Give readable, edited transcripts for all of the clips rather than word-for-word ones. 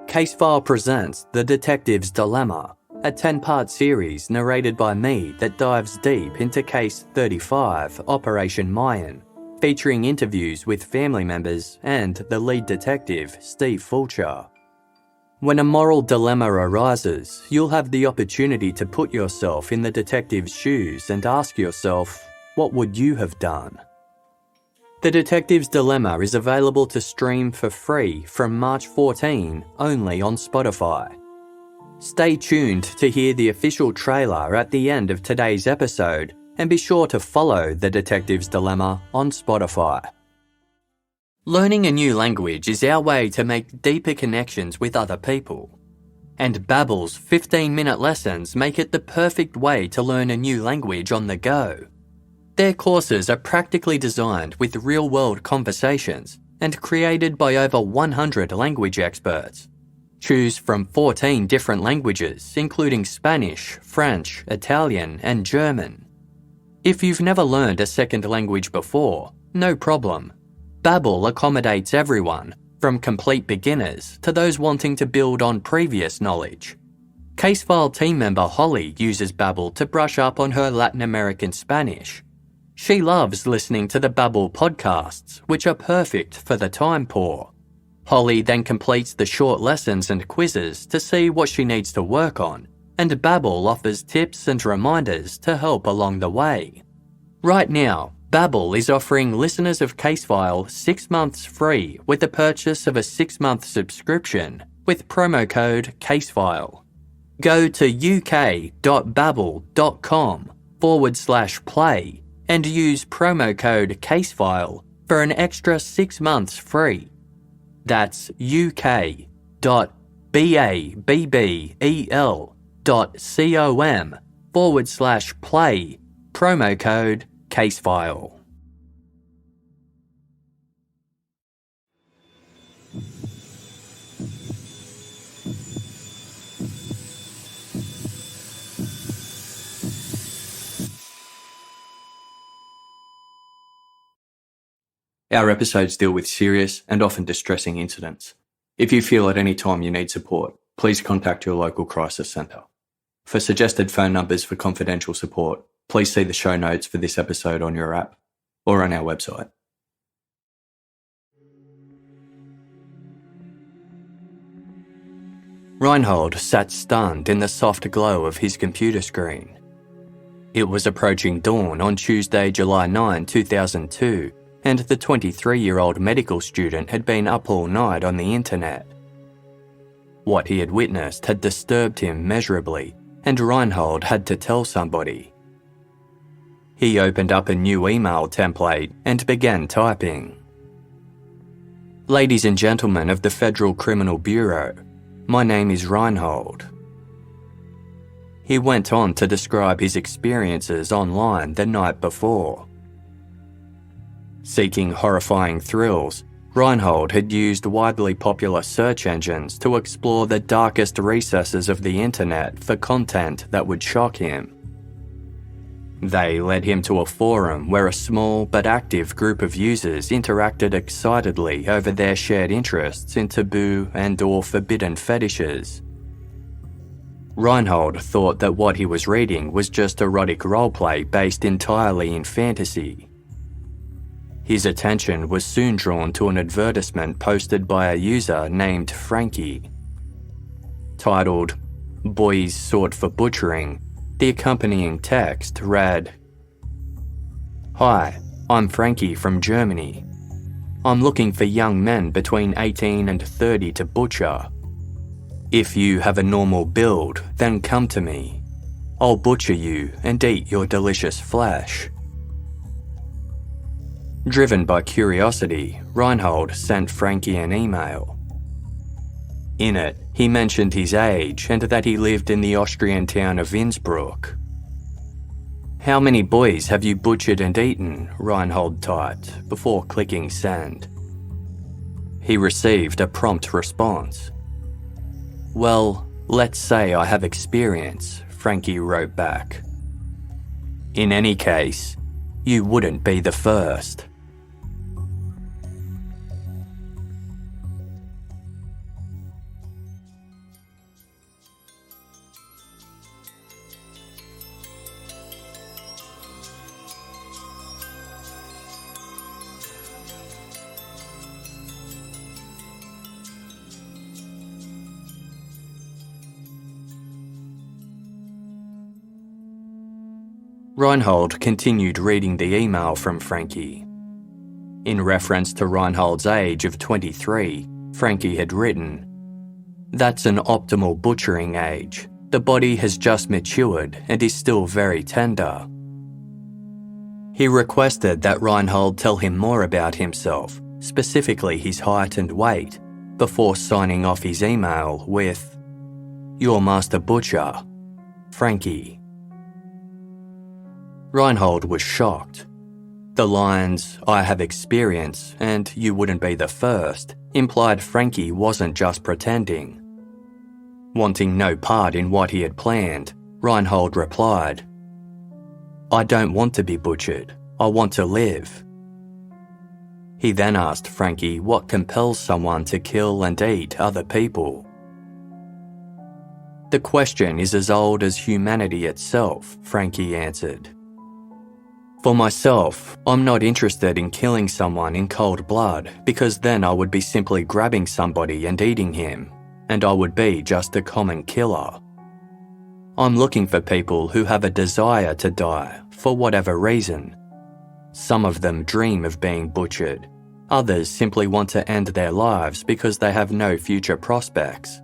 Casefile Presents The Detective's Dilemma, a 10-part series narrated by me that dives deep into Case 35, Operation Mayan, featuring interviews with family members and the lead detective, Steve Fulcher. When a moral dilemma arises, you'll have the opportunity to put yourself in the detective's shoes and ask yourself, what would you have done? The Detective's Dilemma is available to stream for free from March 14 only on Spotify. Stay tuned to hear the official trailer at the end of today's episode and be sure to follow The Detective's Dilemma on Spotify. Learning a new language is our way to make deeper connections with other people. And Babbel's 15-minute lessons make it the perfect way to learn a new language on the go. Their courses are practically designed with real-world conversations and created by over 100 language experts. Choose from 14 different languages, including Spanish, French, Italian, and German. If you've never learned a second language before, no problem. Babbel accommodates everyone, from complete beginners to those wanting to build on previous knowledge. Casefile team member Holly uses Babbel to brush up on her Latin American Spanish. She loves listening to the Babbel podcasts, which are perfect for the time poor. Holly then completes the short lessons and quizzes to see what she needs to work on, and Babbel offers tips and reminders to help along the way. Right now, Babbel is offering listeners of Casefile 6 months free with the purchase of a 6-month subscription with promo code CASEFILE. Go to uk.babbel.com/play and use promo code CASEFILE for an extra 6 months free. That's uk.babbel.com/play, promo code CASEFILE. Our episodes deal with serious and often distressing incidents. If you feel at any time you need support, please contact your local crisis centre. For suggested phone numbers for confidential support, please see the show notes for this episode on your app or on our website. Reinhold sat stunned in the soft glow of his computer screen. It was approaching dawn on Tuesday, July 9, 2002, and the 23-year-old medical student had been up all night on the internet. What he had witnessed had disturbed him measurably, and Reinhold had to tell somebody. He opened up a new email template and began typing. Ladies and gentlemen of the Federal Criminal Bureau, my name is Reinhold. He went on to describe his experiences online the night before. Seeking horrifying thrills, Reinhold had used widely popular search engines to explore the darkest recesses of the internet for content that would shock him. They led him to a forum where a small but active group of users interacted excitedly over their shared interests in taboo and/or forbidden fetishes. Reinhold thought that what he was reading was just erotic roleplay based entirely in fantasy. His attention was soon drawn to an advertisement posted by a user named Frankie. Titled, Boys Sought for Butchering, the accompanying text read, Hi, I'm Frankie from Germany. I'm looking for young men between 18 and 30 to butcher. If you have a normal build, then come to me. I'll butcher you and eat your delicious flesh. Driven by curiosity, Reinhold sent Frankie an email. In it, he mentioned his age and that he lived in the Austrian town of Innsbruck. How many boys have you butchered and eaten? Reinhold typed, before clicking send. He received a prompt response. Well, let's say I have experience, Frankie wrote back. In any case, you wouldn't be the first. Reinhold continued reading the email from Frankie. In reference to Reinhold's age of 23, Frankie had written, "That's an optimal butchering age. The body has just matured and is still very tender." He requested that Reinhold tell him more about himself, specifically his height and weight, before signing off his email with, "Your master butcher, Frankie." Reinhold was shocked. The lines, "I have experience and you wouldn't be the first," implied Frankie wasn't just pretending. Wanting no part in what he had planned, Reinhold replied, "I don't want to be butchered. I want to live." He then asked Frankie what compels someone to kill and eat other people. "The question is as old as humanity itself," Frankie answered. "For myself, I'm not interested in killing someone in cold blood because then I would be simply grabbing somebody and eating him, and I would be just a common killer. I'm looking for people who have a desire to die for whatever reason. Some of them dream of being butchered. Others simply want to end their lives because they have no future prospects.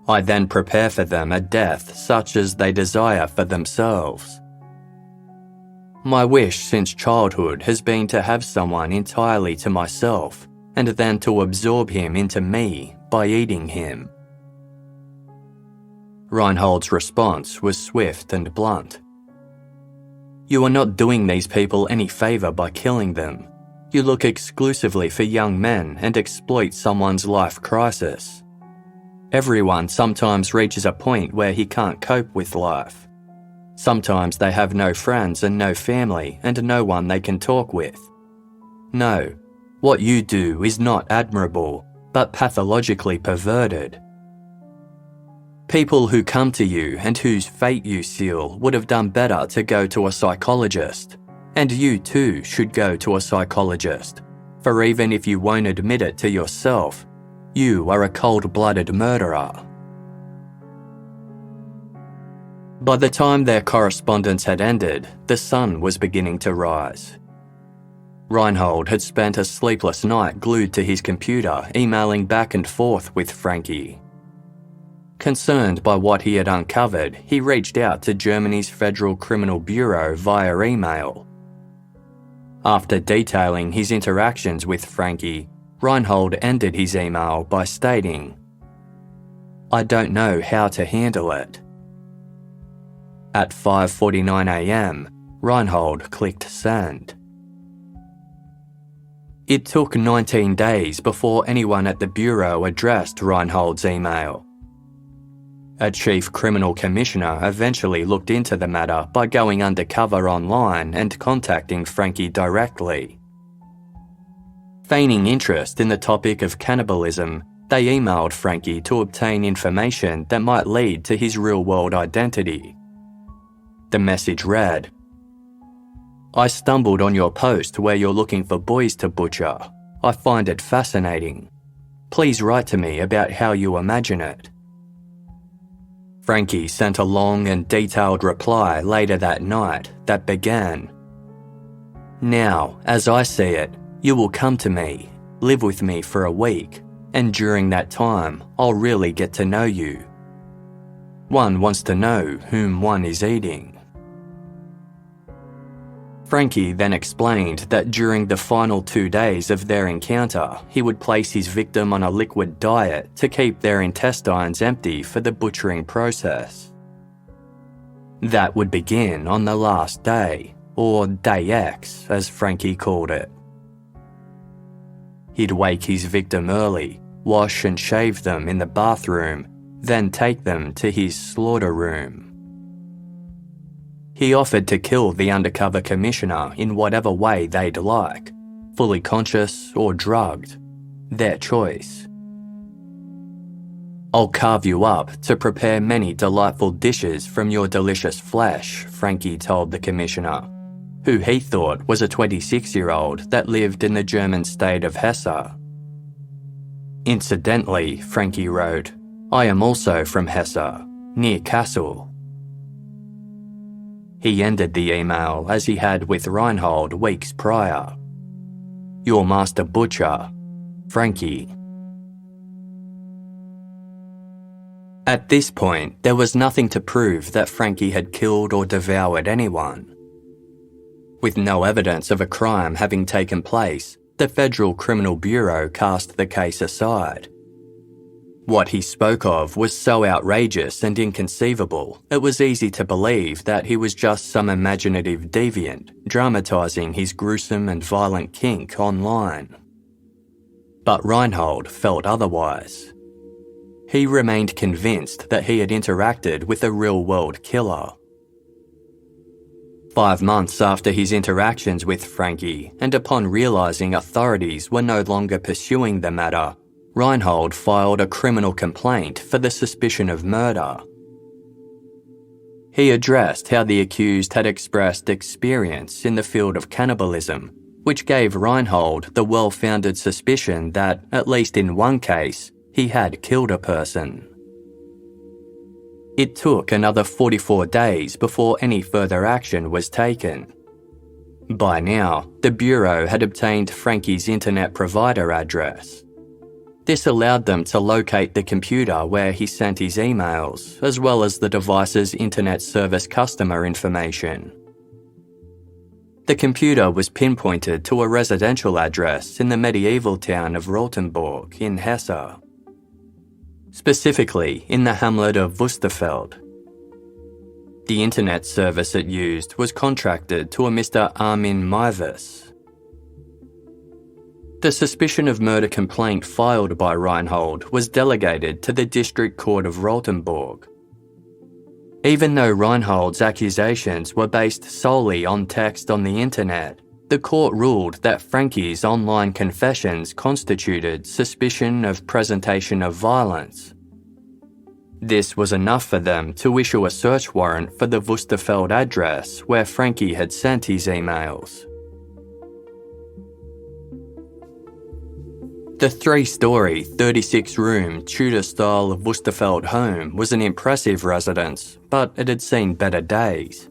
I then prepare for them a death such as they desire for themselves. My wish since childhood has been to have someone entirely to myself and then to absorb him into me by eating him." Reinhold's response was swift and blunt. "You are not doing these people any favour by killing them. You look exclusively for young men and exploit someone's life crisis. Everyone sometimes reaches a point where he can't cope with life. Sometimes they have no friends and no family and no one they can talk with. No, what you do is not admirable, but pathologically perverted. People who come to you and whose fate you seal would have done better to go to a psychologist, and you too should go to a psychologist, for even if you won't admit it to yourself, you are a cold-blooded murderer." By the time their correspondence had ended, the sun was beginning to rise. Reinhold had spent a sleepless night glued to his computer, emailing back and forth with Frankie. Concerned by what he had uncovered, he reached out to Germany's Federal Criminal Bureau via email. After detailing his interactions with Frankie, Reinhold ended his email by stating, "I don't know how to handle it." At 5:49 a.m, Reinhold clicked send. It took 19 days before anyone at the Bureau addressed Reinhold's email. A chief criminal commissioner eventually looked into the matter by going undercover online and contacting Frankie directly. Feigning interest in the topic of cannibalism, they emailed Frankie to obtain information that might lead to his real-world identity. The message read, "I stumbled on your post where you're looking for boys to butcher. I find it fascinating. Please write to me about how you imagine it." Frankie sent a long and detailed reply later that night that began, "Now, as I see it, you will come to me, live with me for a week, and during that time, I'll really get to know you. One wants to know whom one is eating." Frankie then explained that during the final 2 days of their encounter, he would place his victim on a liquid diet to keep their intestines empty for the butchering process. That would begin on the last day, or Day X, as Frankie called it. He'd wake his victim early, wash and shave them in the bathroom, then take them to his slaughter room. He offered to kill the undercover commissioner in whatever way they'd like, fully conscious or drugged, their choice. "I'll carve you up to prepare many delightful dishes from your delicious flesh," Frankie told the commissioner, who he thought was a 26-year-old that lived in the German state of Hesse. Incidentally, Frankie wrote, "I am also from Hesse, near Kassel." He ended the email as he had with Reinhold weeks prior. "Your master butcher, Frankie." At this point, there was nothing to prove that Frankie had killed or devoured anyone. With no evidence of a crime having taken place, the Federal Criminal Bureau cast the case aside. What he spoke of was so outrageous and inconceivable, it was easy to believe that he was just some imaginative deviant, dramatising his gruesome and violent kink online. But Reinhold felt otherwise. He remained convinced that he had interacted with a real-world killer. 5 months after his interactions with Frankie, and upon realising authorities were no longer pursuing the matter, Reinhold filed a criminal complaint for the suspicion of murder. He addressed how the accused had expressed experience in the field of cannibalism, which gave Reinhold the well-founded suspicion that, at least in one case, he had killed a person. It took another 44 days before any further action was taken. By now, the Bureau had obtained Frankie's internet provider address. This allowed them to locate the computer where he sent his emails, as well as the device's internet service customer information. The computer was pinpointed to a residential address in the medieval town of Rothenburg in Hesse, specifically in the hamlet of Wusterfeld. The internet service it used was contracted to a Mr. Armin Migas. The suspicion of murder complaint filed by Reinhold was delegated to the District Court of Rothenburg. Even though Reinhold's accusations were based solely on text on the internet, the court ruled that Frankie's online confessions constituted suspicion of presentation of violence. This was enough for them to issue a search warrant for the Wusterfeld address where Frankie had sent his emails. The 3-storey, 36-room, Tudor-style Wusterfeld home was an impressive residence, but it had seen better days.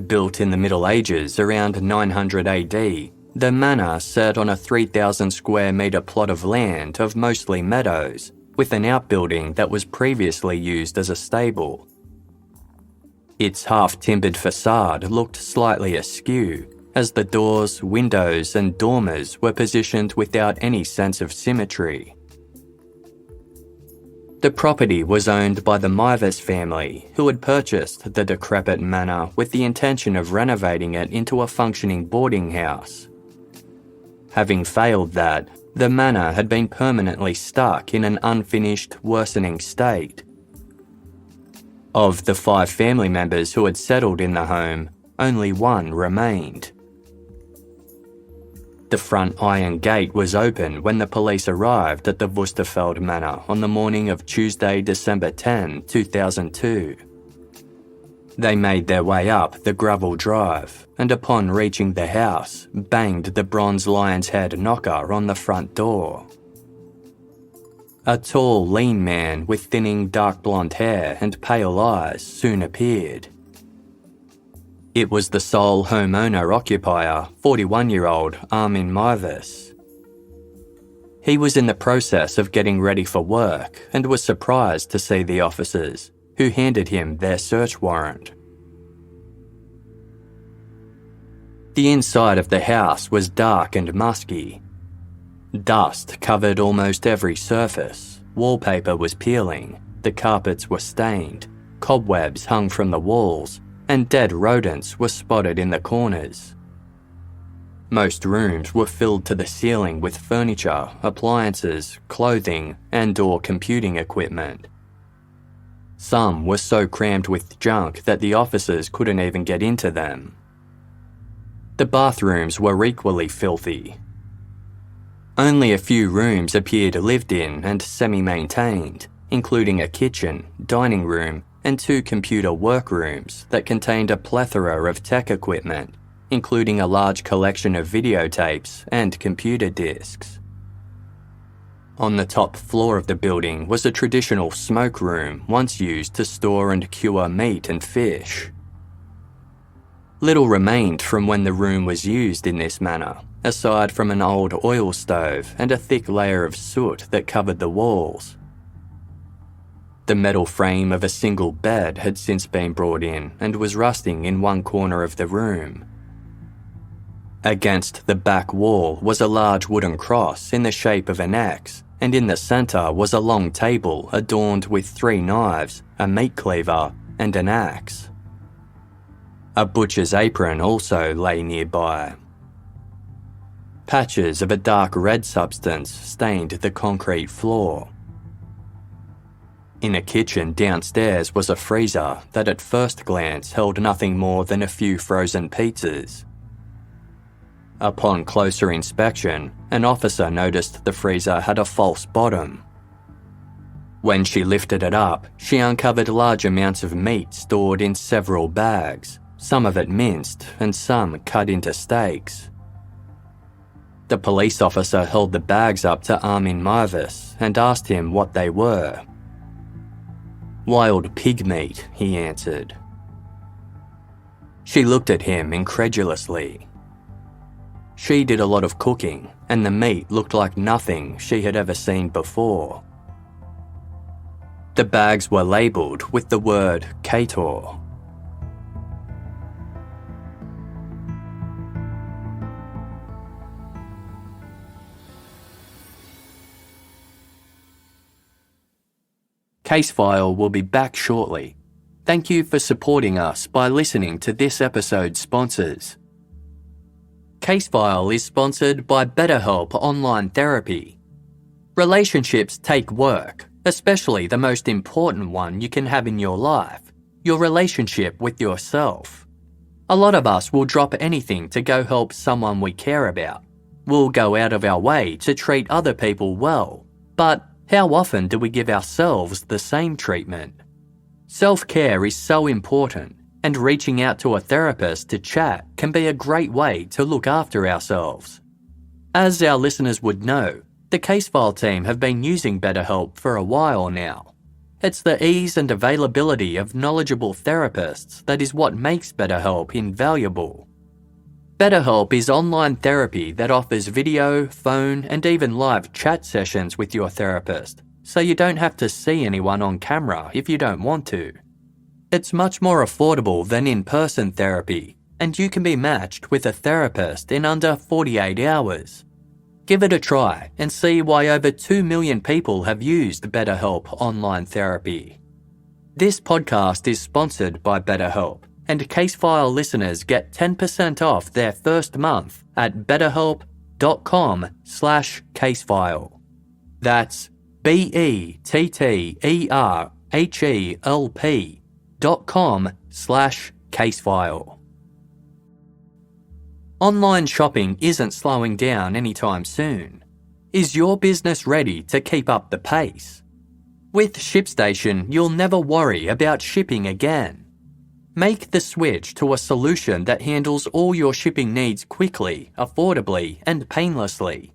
Built in the Middle Ages around 900 AD, the manor sat on a 3,000 square metre plot of land of mostly meadows, with an outbuilding that was previously used as a stable. Its half-timbered facade looked slightly askew, as the doors, windows and dormers were positioned without any sense of symmetry. The property was owned by the Migas family, who had purchased the decrepit manor with the intention of renovating it into a functioning boarding house. Having failed that, the manor had been permanently stuck in an unfinished, worsening state. Of the 5 family members who had settled in the home, only one remained. The front iron gate was open when the police arrived at the Wusterfeld Manor on the morning of Tuesday, December 10, 2002. They made their way up the gravel drive and upon reaching the house, banged the bronze lion's head knocker on the front door. A tall, lean man with thinning dark blonde hair and pale eyes soon appeared. It was the sole homeowner-occupier, 41-year-old Armin Migas. He was in the process of getting ready for work and was surprised to see the officers, who handed him their search warrant. The inside of the house was dark and musky. Dust covered almost every surface, wallpaper was peeling, the carpets were stained, cobwebs hung from the walls, and dead rodents were spotted in the corners. Most rooms were filled to the ceiling with furniture, appliances, clothing, and/or computing equipment. Some were so crammed with junk that the officers couldn't even get into them. The bathrooms were equally filthy. Only a few rooms appeared lived in and semi-maintained, including a kitchen, dining room, and 2 computer workrooms that contained a plethora of tech equipment, including a large collection of videotapes and computer disks. On the top floor of the building was a traditional smoke room once used to store and cure meat and fish. Little remained from when the room was used in this manner, aside from an old oil stove and a thick layer of soot that covered the walls. The metal frame of a single bed had since been brought in and was rusting in one corner of the room. Against the back wall was a large wooden cross in the shape of an X, and in the centre was a long table adorned with 3 knives, a meat cleaver, and an axe. A butcher's apron also lay nearby. Patches of a dark red substance stained the concrete floor. In a kitchen downstairs was a freezer that at first glance held nothing more than a few frozen pizzas. Upon closer inspection, an officer noticed the freezer had a false bottom. When she lifted it up, she uncovered large amounts of meat stored in several bags, some of it minced and some cut into steaks. The police officer held the bags up to Armin Marvis and asked him what they were. "Wild pig meat," he answered. She looked at him incredulously. She did a lot of cooking, and the meat looked like nothing she had ever seen before. The bags were labelled with the word Kator. Casefile will be back shortly. Thank you for supporting us by listening to this episode's sponsors. Casefile is sponsored by BetterHelp Online Therapy. Relationships take work, especially the most important one you can have in your life, your relationship with yourself. A lot of us will drop anything to go help someone we care about. We'll go out of our way to treat other people well, but how often do we give ourselves the same treatment? Self-care is so important, and reaching out to a therapist to chat can be a great way to look after ourselves. As our listeners would know, the Casefile team have been using BetterHelp for a while now. It's the ease and availability of knowledgeable therapists that is what makes BetterHelp invaluable. BetterHelp is online therapy that offers video, phone, and even live chat sessions with your therapist, so you don't have to see anyone on camera if you don't want to. It's much more affordable than in-person therapy, and you can be matched with a therapist in under 48 hours. Give it a try and see why over 2 million people have used BetterHelp online therapy. This podcast is sponsored by BetterHelp, and Casefile listeners get 10% off their first month at betterhelp.com/casefile. That's betterhelp.com/casefile. Online shopping isn't slowing down anytime soon. Is your business ready to keep up the pace? With ShipStation, you'll never worry about shipping again. Make the switch to a solution that handles all your shipping needs quickly, affordably, and painlessly.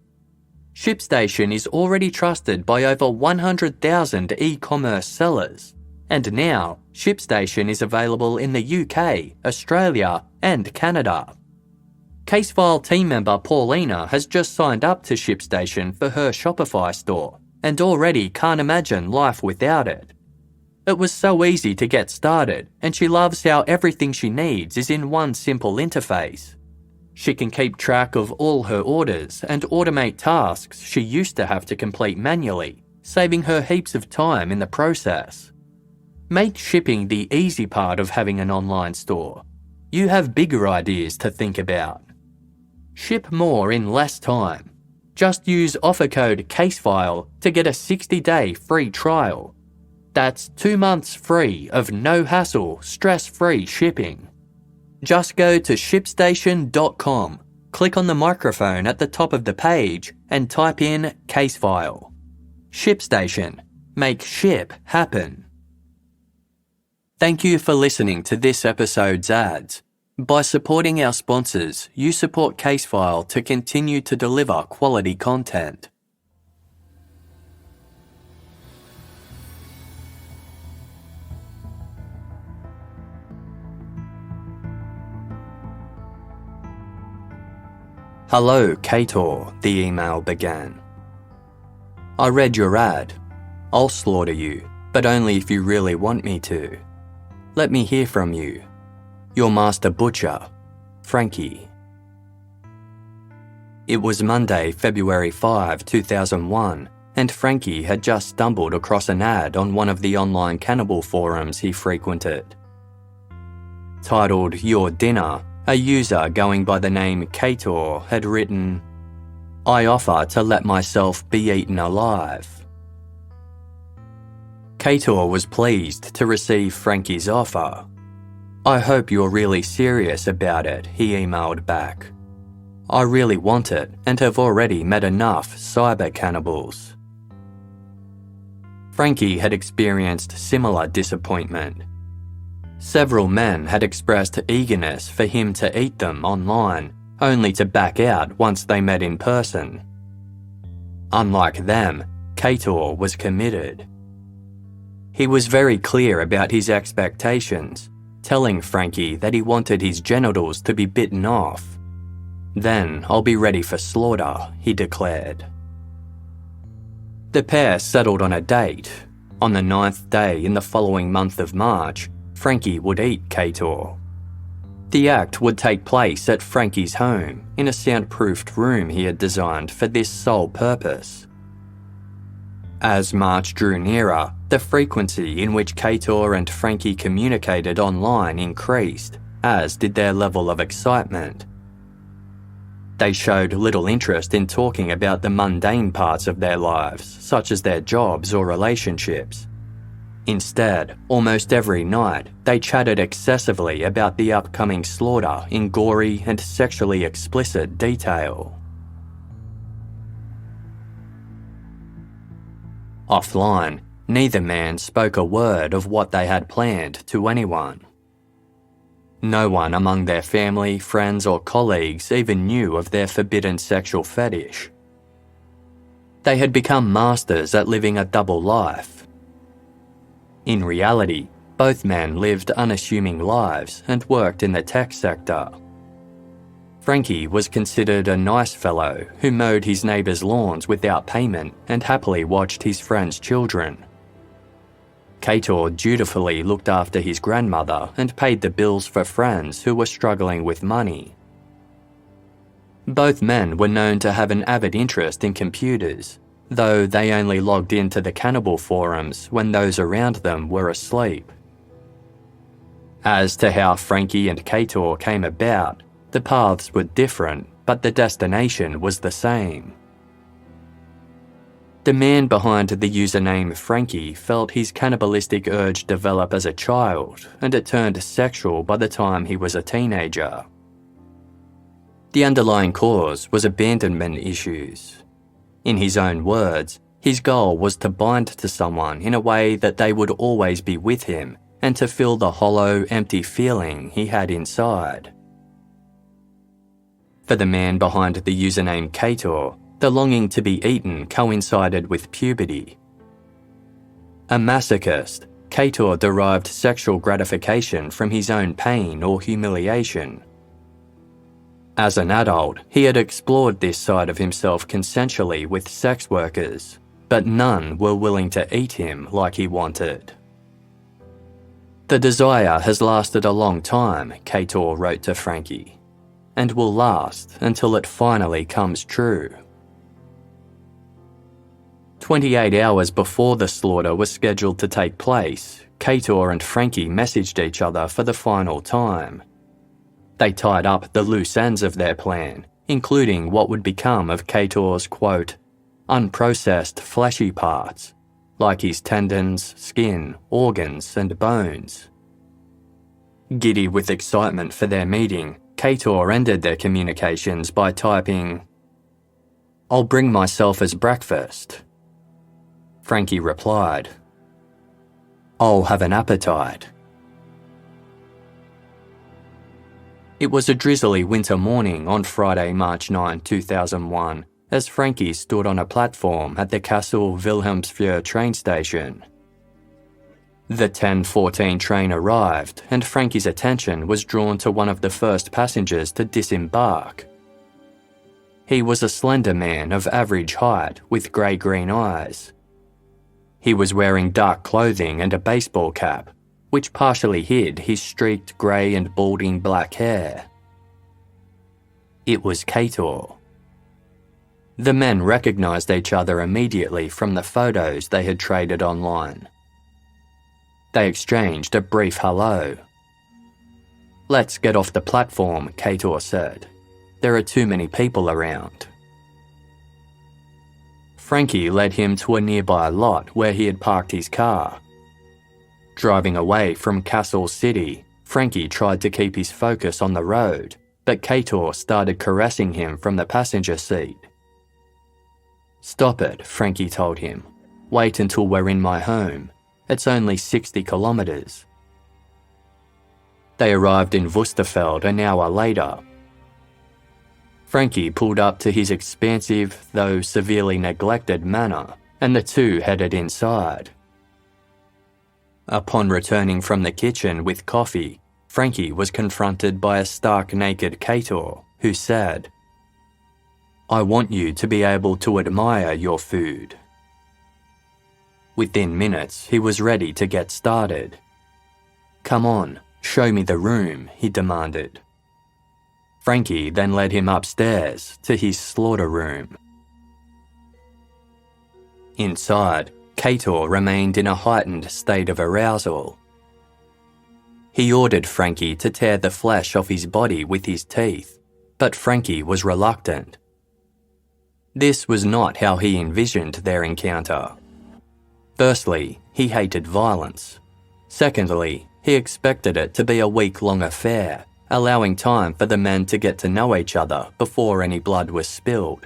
ShipStation is already trusted by over 100,000 e-commerce sellers. And now, ShipStation is available in the UK, Australia, and Canada. Casefile team member Paulina has just signed up to ShipStation for her Shopify store and already can't imagine life without it. It was so easy to get started, and she loves how everything she needs is in one simple interface. She can keep track of all her orders and automate tasks she used to have to complete manually, saving her heaps of time in the process. Make shipping the easy part of having an online store. You have bigger ideas to think about. Ship more in less time. Just use offer code CASEFILE to get a 60-day free trial. That's 2 months free of no-hassle, stress-free shipping. Just go to ShipStation.com, click on the microphone at the top of the page, and type in CASEFILE. ShipStation. Make ship happen. Thank you for listening to this episode's ads. By supporting our sponsors, you support Casefile to continue to deliver quality content. "Hello, Kator," the email began. "I read your ad. I'll slaughter you, but only if you really want me to. Let me hear from you. Your master butcher, Frankie." It was Monday, February 5, 2001, and Frankie had just stumbled across an ad on one of the online cannibal forums he frequented. Titled "Your Dinner," a user going by the name Kator had written, "I offer to let myself be eaten alive." Kator was pleased to receive Frankie's offer. "I hope you're really serious about it," he emailed back. "I really want it and have already met enough cyber cannibals." Frankie had experienced similar disappointment. Several men had expressed eagerness for him to eat them online, only to back out once they met in person. Unlike them, Kator was committed. He was very clear about his expectations, telling Frankie that he wanted his genitals to be bitten off. "Then I'll be ready for slaughter," he declared. The pair settled on a date. On the 9th day in the following month of March, Frankie would eat Kator. The act would take place at Frankie's home, in a soundproofed room he had designed for this sole purpose. As March drew nearer, the frequency in which Kator and Frankie communicated online increased, as did their level of excitement. They showed little interest in talking about the mundane parts of their lives, such as their jobs or relationships. Instead, almost every night, they chatted excessively about the upcoming slaughter in gory and sexually explicit detail. Offline, neither man spoke a word of what they had planned to anyone. No one among their family, friends, or colleagues even knew of their forbidden sexual fetish. They had become masters at living a double life. In reality, both men lived unassuming lives and worked in the tech sector. Frankie was considered a nice fellow who mowed his neighbours' lawns without payment and happily watched his friends' children. Kator dutifully looked after his grandmother and paid the bills for friends who were struggling with money. Both men were known to have an avid interest in computers, though they only logged into the cannibal forums when those around them were asleep. As to how Frankie and Kator came about, the paths were different, but the destination was the same. The man behind the username Frankie felt his cannibalistic urge develop as a child, and it turned sexual by the time he was a teenager. The underlying cause was abandonment issues. In his own words, his goal was to bind to someone in a way that they would always be with him and to fill the hollow, empty feeling he had inside. For the man behind the username Kator, the longing to be eaten coincided with puberty. A masochist, Kator derived sexual gratification from his own pain or humiliation. As an adult, he had explored this side of himself consensually with sex workers, but none were willing to eat him like he wanted. "The desire has lasted a long time," Kator wrote to Frankie, "and will last until it finally comes true." 28 hours before the slaughter was scheduled to take place, Kator and Frankie messaged each other for the final time. They tied up the loose ends of their plan, including what would become of Kator's, quote, unprocessed fleshy parts, like his tendons, skin, organs, and bones. Giddy with excitement for their meeting, Kator ended their communications by typing, "I'll bring myself as breakfast." Frankie replied, "I'll have an appetite." It was a drizzly winter morning on Friday, March 9, 2001, as Frankie stood on a platform at the Kassel Wilhelmsfjord train station. The 10:14 train arrived, and Frankie's attention was drawn to one of the first passengers to disembark. He was a slender man of average height with grey-green eyes. He was wearing dark clothing and a baseball cap, which partially hid his streaked grey and balding black hair. It was Cator. The men recognised each other immediately from the photos they had traded online. They exchanged a brief hello. "Let's get off the platform," Cator said. "There are too many people around." Frankie led him to a nearby lot where he had parked his car. Driving away from Castle City, Frankie tried to keep his focus on the road, but Cator started caressing him from the passenger seat. "Stop it," Frankie told him. "Wait until we're in my home. It's only 60 kilometres. They arrived in Wusterfeld an hour later. Frankie pulled up to his expansive, though severely neglected manor, and the two headed inside. Upon returning from the kitchen with coffee, Frankie was confronted by a stark-naked Cator, who said, "I want you to be able to admire your food." Within minutes, he was ready to get started. "Come on, show me the room," he demanded. Frankie then led him upstairs to his slaughter room. Inside, Cator remained in a heightened state of arousal. He ordered Frankie to tear the flesh off his body with his teeth, but Frankie was reluctant. This was not how he envisioned their encounter. Firstly, he hated violence. Secondly, he expected it to be a week-long affair, allowing time for the men to get to know each other before any blood was spilled.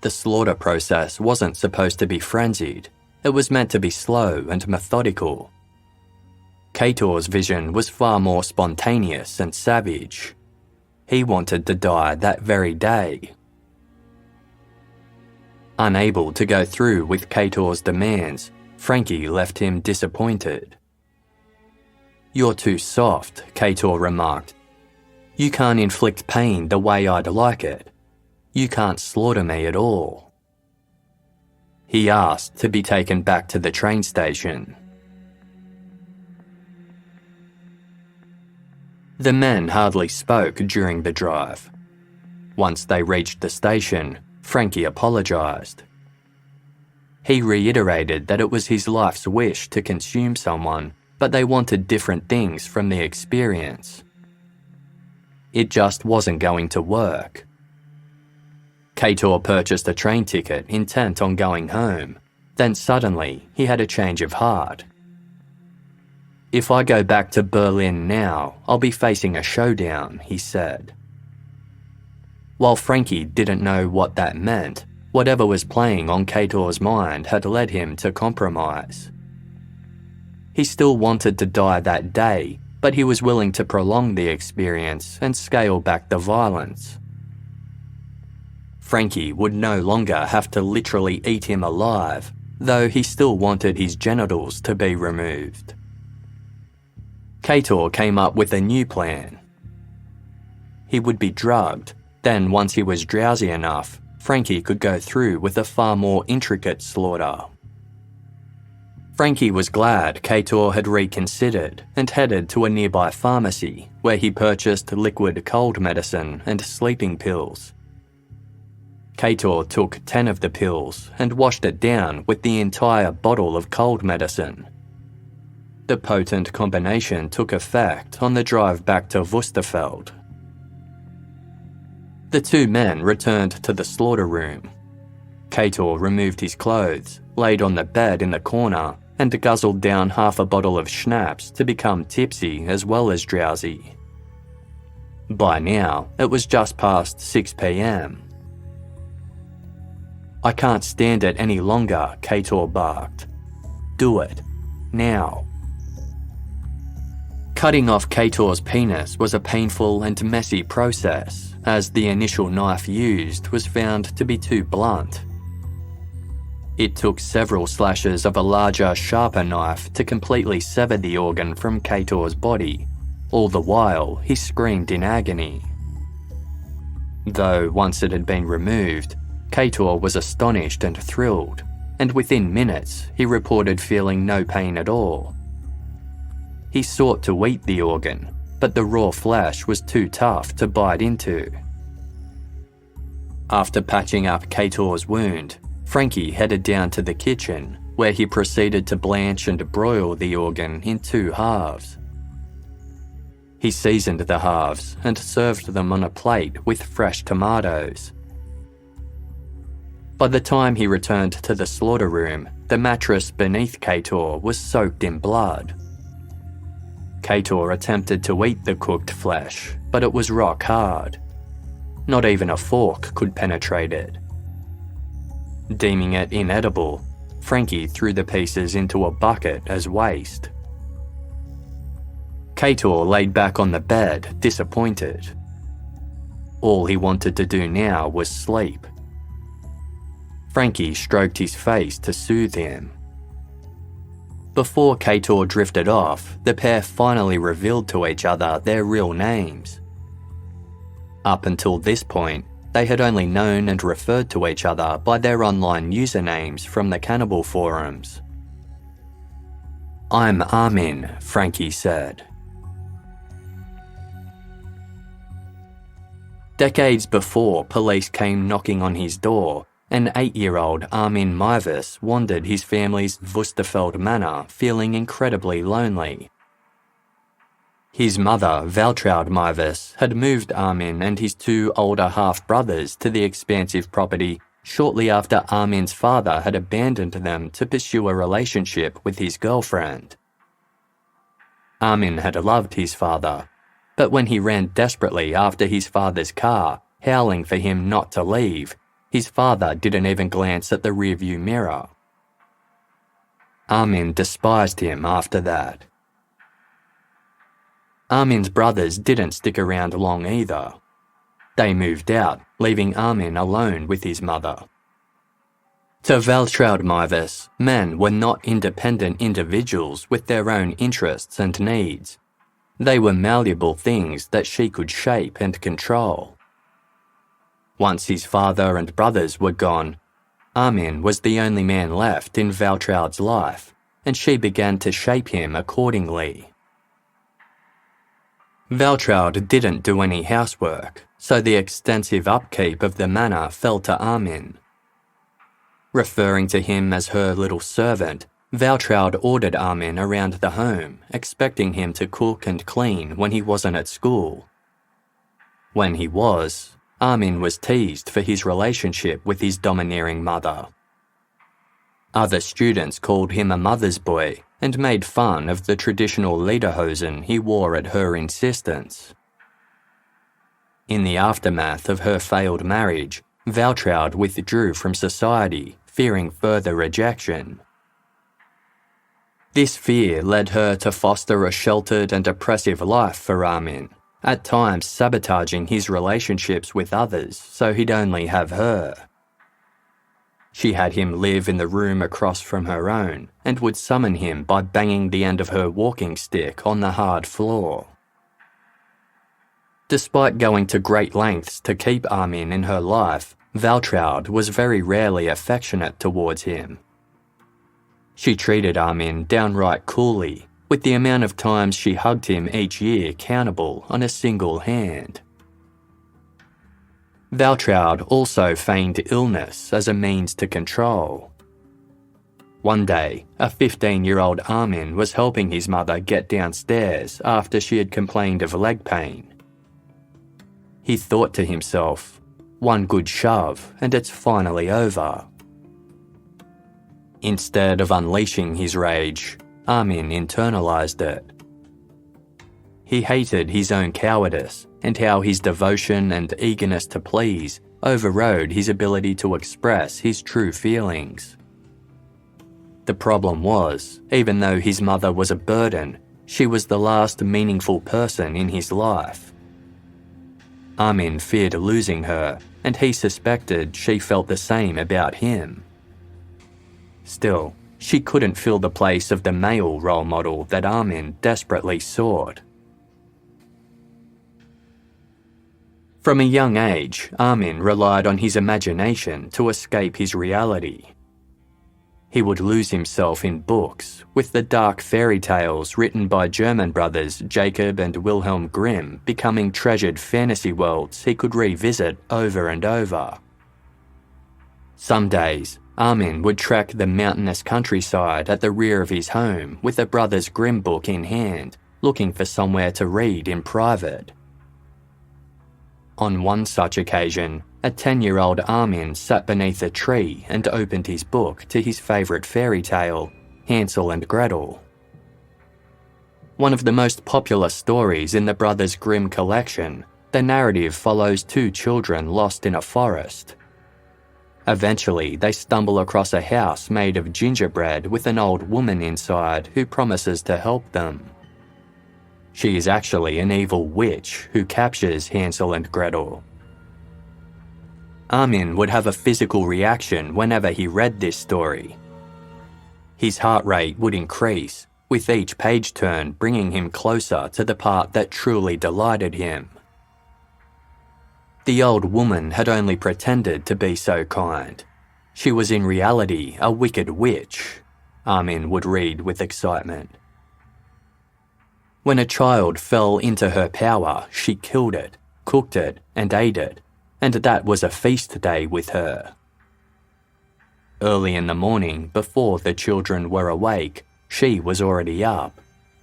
The slaughter process wasn't supposed to be frenzied. It was meant to be slow and methodical. Cator's vision was far more spontaneous and savage. He wanted to die that very day. Unable to go through with Cator's demands, Frankie left him disappointed. "You're too soft," Cator remarked. "You can't inflict pain the way I'd like it. You can't slaughter me at all." He asked to be taken back to the train station. The men hardly spoke during the drive. Once they reached the station, Frankie apologised. He reiterated that it was his life's wish to consume someone, but they wanted different things from the experience. It just wasn't going to work. Cator purchased a train ticket intent on going home. Then suddenly, he had a change of heart. "If I go back to Berlin now, I'll be facing a showdown," he said. While Frankie didn't know what that meant, whatever was playing on Cator's mind had led him to compromise. He still wanted to die that day, but he was willing to prolong the experience and scale back the violence. Frankie would no longer have to literally eat him alive, though he still wanted his genitals to be removed. Cator came up with a new plan. He would be drugged, then once he was drowsy enough, Frankie could go through with a far more intricate slaughter. Frankie was glad Cator had reconsidered and headed to a nearby pharmacy where he purchased liquid cold medicine and sleeping pills. Cator took 10 of the pills and washed it down with the entire bottle of cold medicine. The potent combination took effect on the drive back to Wusterfeld. The two men returned to the slaughter room. Cator removed his clothes, laid on the bed in the corner, and guzzled down half a bottle of schnapps to become tipsy as well as drowsy. By now, it was just past 6 p.m. "I can't stand it any longer," Cator barked. "Do it. Now." Cutting off Cator's penis was a painful and messy process, as the initial knife used was found to be too blunt. It took several slashes of a larger, sharper knife to completely sever the organ from Cator's body. All the while, he screamed in agony. Though once it had been removed, Kator was astonished and thrilled, and within minutes he reported feeling no pain at all. He sought to eat the organ, but the raw flesh was too tough to bite into. After patching up Kator's wound, Frankie headed down to the kitchen, where he proceeded to blanch and broil the organ in 2 halves. He seasoned the halves and served them on a plate with fresh tomatoes. By the time he returned to the slaughter room, the mattress beneath Kator was soaked in blood. Kator attempted to eat the cooked flesh, but it was rock hard. Not even a fork could penetrate it. Deeming it inedible, Frankie threw the pieces into a bucket as waste. Kator laid back on the bed, disappointed. All he wanted to do now was sleep. Frankie stroked his face to soothe him. Before Kator drifted off, the pair finally revealed to each other their real names. Up until this point, they had only known and referred to each other by their online usernames from the cannibal forums. "I'm Armin," Frankie said. Decades before police came knocking on his door, an 8-year-old Armin Migas wandered his family's Wusterfeld manor feeling incredibly lonely. His mother, Valtraud Migas, had moved Armin and his 2 older half-brothers to the expansive property shortly after Armin's father had abandoned them to pursue a relationship with his girlfriend. Armin had loved his father, but when he ran desperately after his father's car, howling for him not to leave, his father didn't even glance at the rearview mirror. Armin despised him after that. Armin's brothers didn't stick around long either. They moved out, leaving Armin alone with his mother. To Valtraud Migas, men were not independent individuals with their own interests and needs. They were malleable things that she could shape and control. Once his father and brothers were gone, Armin was the only man left in Valtraud's life, and she began to shape him accordingly. Valtraud didn't do any housework, so the extensive upkeep of the manor fell to Armin. Referring to him as her little servant, Valtraud ordered Armin around the home, expecting him to cook and clean when he wasn't at school. When he was, Armin was teased for his relationship with his domineering mother. Other students called him a mother's boy and made fun of the traditional lederhosen he wore at her insistence. In the aftermath of her failed marriage, Valtraud withdrew from society, fearing further rejection. This fear led her to foster a sheltered and oppressive life for Armin, at times sabotaging his relationships with others so he'd only have her. She had him live in the room across from her own and would summon him by banging the end of her walking stick on the hard floor. Despite going to great lengths to keep Armin in her life, Valtraud was very rarely affectionate towards him. She treated Armin downright coolly, with the amount of times she hugged him each year countable on a single hand. Valtraud also feigned illness as a means to control. One day, a 15-year-old Armin was helping his mother get downstairs after she had complained of leg pain. He thought to himself, "One good shove and it's finally over." Instead of unleashing his rage, Armin internalized it. He hated his own cowardice and how his devotion and eagerness to please overrode his ability to express his true feelings. The problem was, even though his mother was a burden, she was the last meaningful person in his life. Armin feared losing her, and he suspected she felt the same about him. Still, she couldn't fill the place of the male role model that Armin desperately sought. From a young age, Armin relied on his imagination to escape his reality. He would lose himself in books, with the dark fairy tales written by German brothers Jacob and Wilhelm Grimm becoming treasured fantasy worlds he could revisit over and over. Some days, Armin would trek the mountainous countryside at the rear of his home with a Brothers Grimm book in hand, looking for somewhere to read in private. On one such occasion, a 10-year-old Armin sat beneath a tree and opened his book to his favourite fairy tale, Hansel and Gretel. One of the most popular stories in the Brothers Grimm collection, the narrative follows two children lost in a forest. Eventually, they stumble across a house made of gingerbread with an old woman inside who promises to help them. She is actually an evil witch who captures Hansel and Gretel. Armin would have a physical reaction whenever he read this story. His heart rate would increase, with each page turn bringing him closer to the part that truly delighted him. The old woman had only pretended to be so kind. She was in reality a wicked witch, Armin would read with excitement. When a child fell into her power, she killed it, cooked it, and ate it, and that was a feast day with her. Early in the morning, before the children were awake, she was already up,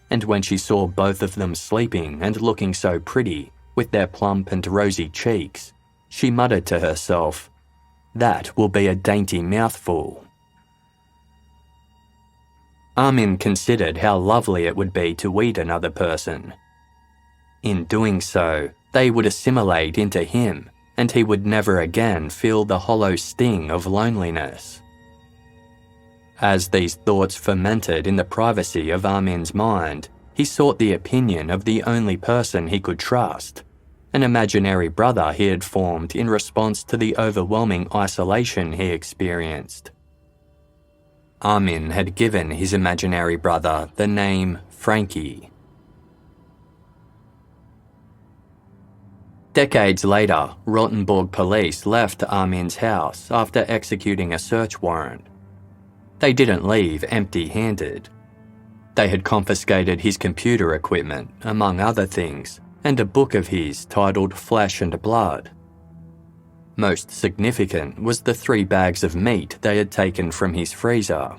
and when she saw both of them sleeping and looking so pretty, with their plump and rosy cheeks, she muttered to herself, "That will be a dainty mouthful." Armin considered how lovely it would be to eat another person. In doing so, they would assimilate into him, and he would never again feel the hollow sting of loneliness. As these thoughts fermented in the privacy of Armin's mind, he sought the opinion of the only person he could trust, an imaginary brother he had formed in response to the overwhelming isolation he experienced. Armin had given his imaginary brother the name Frankie. Decades later, Rothenburg police left Armin's house after executing a search warrant. They didn't leave empty-handed. They had confiscated his computer equipment, among other things, and a book of his titled Flesh and Blood. Most significant was the 3 bags of meat they had taken from his freezer.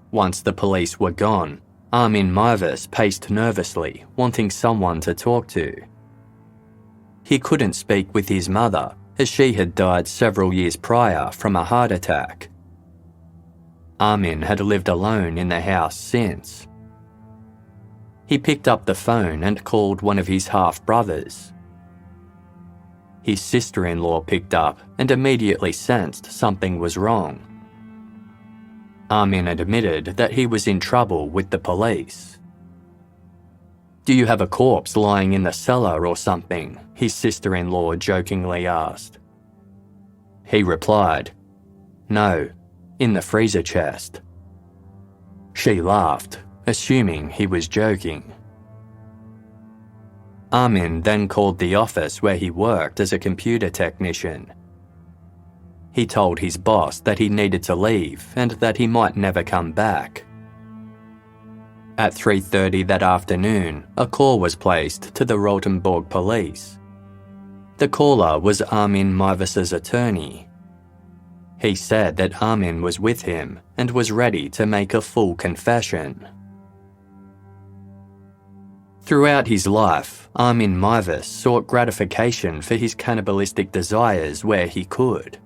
Once the police were gone, Armin Migas paced nervously, wanting someone to talk to. He couldn't speak with his mother, as she had died several years prior from a heart attack. Armin had lived alone in the house since. He picked up the phone and called one of his half-brothers. His sister-in-law picked up and immediately sensed something was wrong. Armin admitted that he was in trouble with the police. "Do you have a corpse lying in the cellar or something?" his sister-in-law jokingly asked. He replied, "No, in the freezer chest." She laughed, assuming he was joking. Armin then called the office where he worked as a computer technician. He told his boss that he needed to leave and that he might never come back. At 3:30 that afternoon, a call was placed to the Rothenburg police. The caller was Armin Migas' attorney. He said that Armin was with him and was ready to make a full confession. Throughout his life, Armin Migas sought gratification for his cannibalistic desires where he could.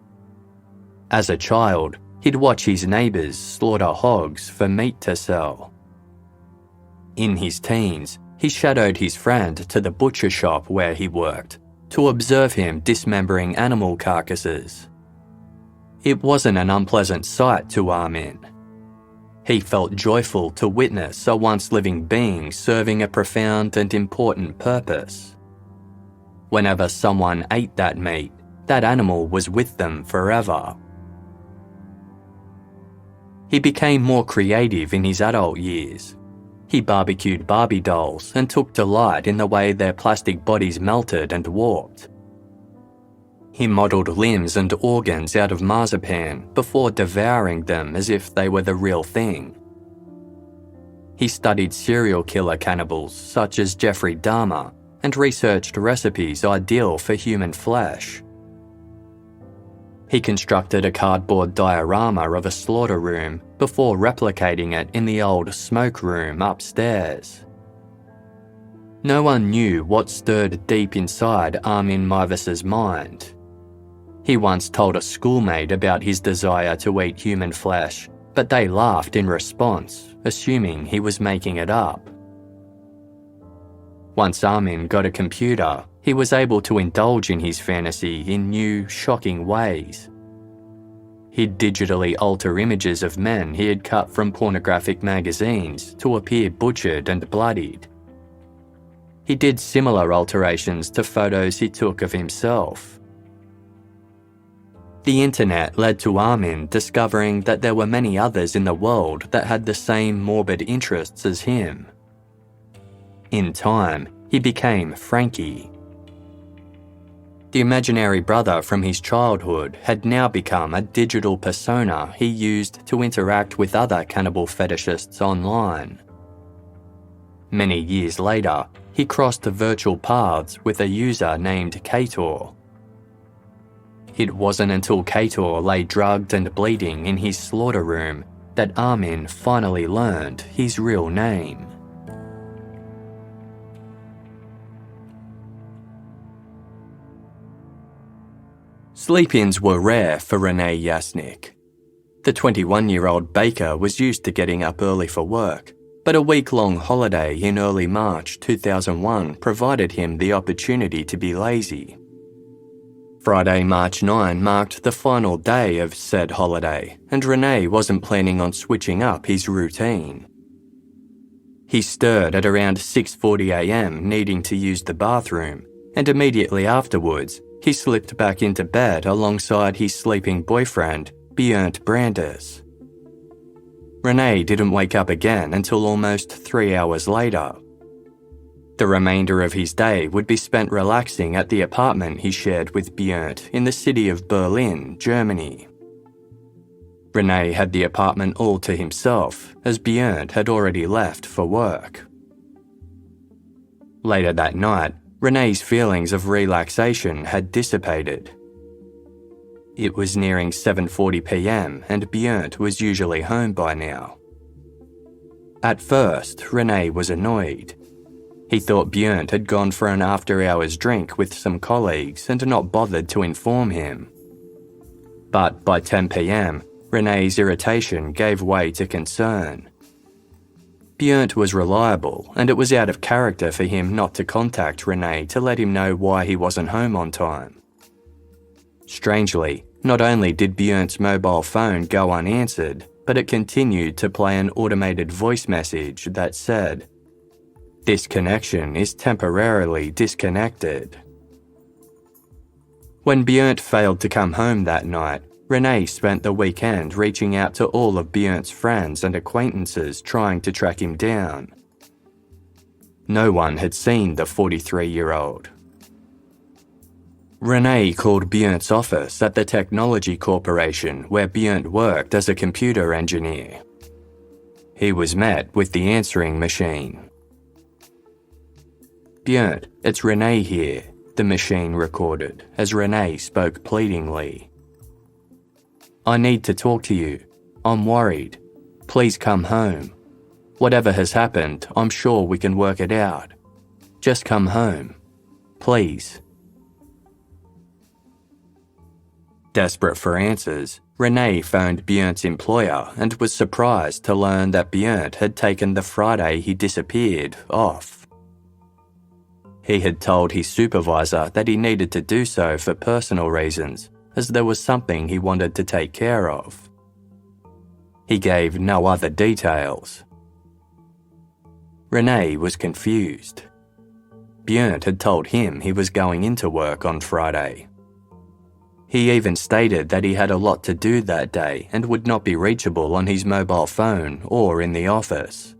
As a child, he'd watch his neighbours slaughter hogs for meat to sell. In his teens, he shadowed his friend to the butcher shop where he worked to observe him dismembering animal carcasses. It wasn't an unpleasant sight to Armin. He felt joyful to witness a once-living being serving a profound and important purpose. Whenever someone ate that meat, that animal was with them forever. He became more creative in his adult years. He barbecued Barbie dolls and took delight in the way their plastic bodies melted and warped. He modelled limbs and organs out of marzipan before devouring them as if they were the real thing. He studied serial killer cannibals such as Jeffrey Dahmer and researched recipes ideal for human flesh. He constructed a cardboard diorama of a slaughter room before replicating it in the old smoke room upstairs. No one knew what stirred deep inside Armin Mivas's mind. He once told a schoolmate about his desire to eat human flesh, but they laughed in response, assuming he was making it up. Once Armin got a computer, he was able to indulge in his fantasy in new, shocking ways. He'd digitally alter images of men he had cut from pornographic magazines to appear butchered and bloodied. He did similar alterations to photos he took of himself. The internet led to Armin discovering that there were many others in the world that had the same morbid interests as him. In time, he became Frankie. The imaginary brother from his childhood had now become a digital persona he used to interact with other cannibal fetishists online. Many years later, he crossed virtual paths with a user named Kator. It wasn't until Kator lay drugged and bleeding in his slaughter room that Armin finally learned his real name. Sleep-ins were rare for Renee Yasnik. The 21-year-old baker was used to getting up early for work, but a week-long holiday in early March 2001 provided him the opportunity to be lazy. Friday, March 9 marked the final day of said holiday, and Renee wasn't planning on switching up his routine. He stirred at around 6:40 a.m. needing to use the bathroom, and immediately afterwards, he slipped back into bed alongside his sleeping boyfriend, Bernd Brandes. Renee didn't wake up again until almost 3 hours later. The remainder of his day would be spent relaxing at the apartment he shared with Bernd in the city of Berlin, Germany. Renee had the apartment all to himself, as Bernd had already left for work. Later that night, Renee's feelings of relaxation had dissipated. It was nearing 7:40 p.m. and Bernd was usually home by now. At first, Renee was annoyed. He thought Bernd had gone for an after-hours drink with some colleagues and not bothered to inform him. But by 10 p.m, Renee's irritation gave way to concern. Bernd was reliable, and it was out of character for him not to contact Renee to let him know why he wasn't home on time. Strangely, not only did Bernd's mobile phone go unanswered, but it continued to play an automated voice message that said, "This connection is temporarily disconnected." When Bernd failed to come home that night, Renee spent the weekend reaching out to all of Bernd's friends and acquaintances trying to track him down. No one had seen the 43-year-old. Renee called Bernd's office at the technology corporation where Bernd worked as a computer engineer. He was met with the answering machine. "Bernd, it's Renee here," the machine recorded as Renee spoke pleadingly. "I need to talk to you. I'm worried. Please come home. Whatever has happened, I'm sure we can work it out. Just come home. Please." Desperate for answers, Renee phoned Bernd's employer and was surprised to learn that Bernd had taken the Friday he disappeared off. He had told his supervisor that he needed to do so for personal reasons, as there was something he wanted to take care of. He gave no other details. Renee was confused. Bernd had told him he was going into work on Friday. He even stated that he had a lot to do that day and would not be reachable on his mobile phone or in the office.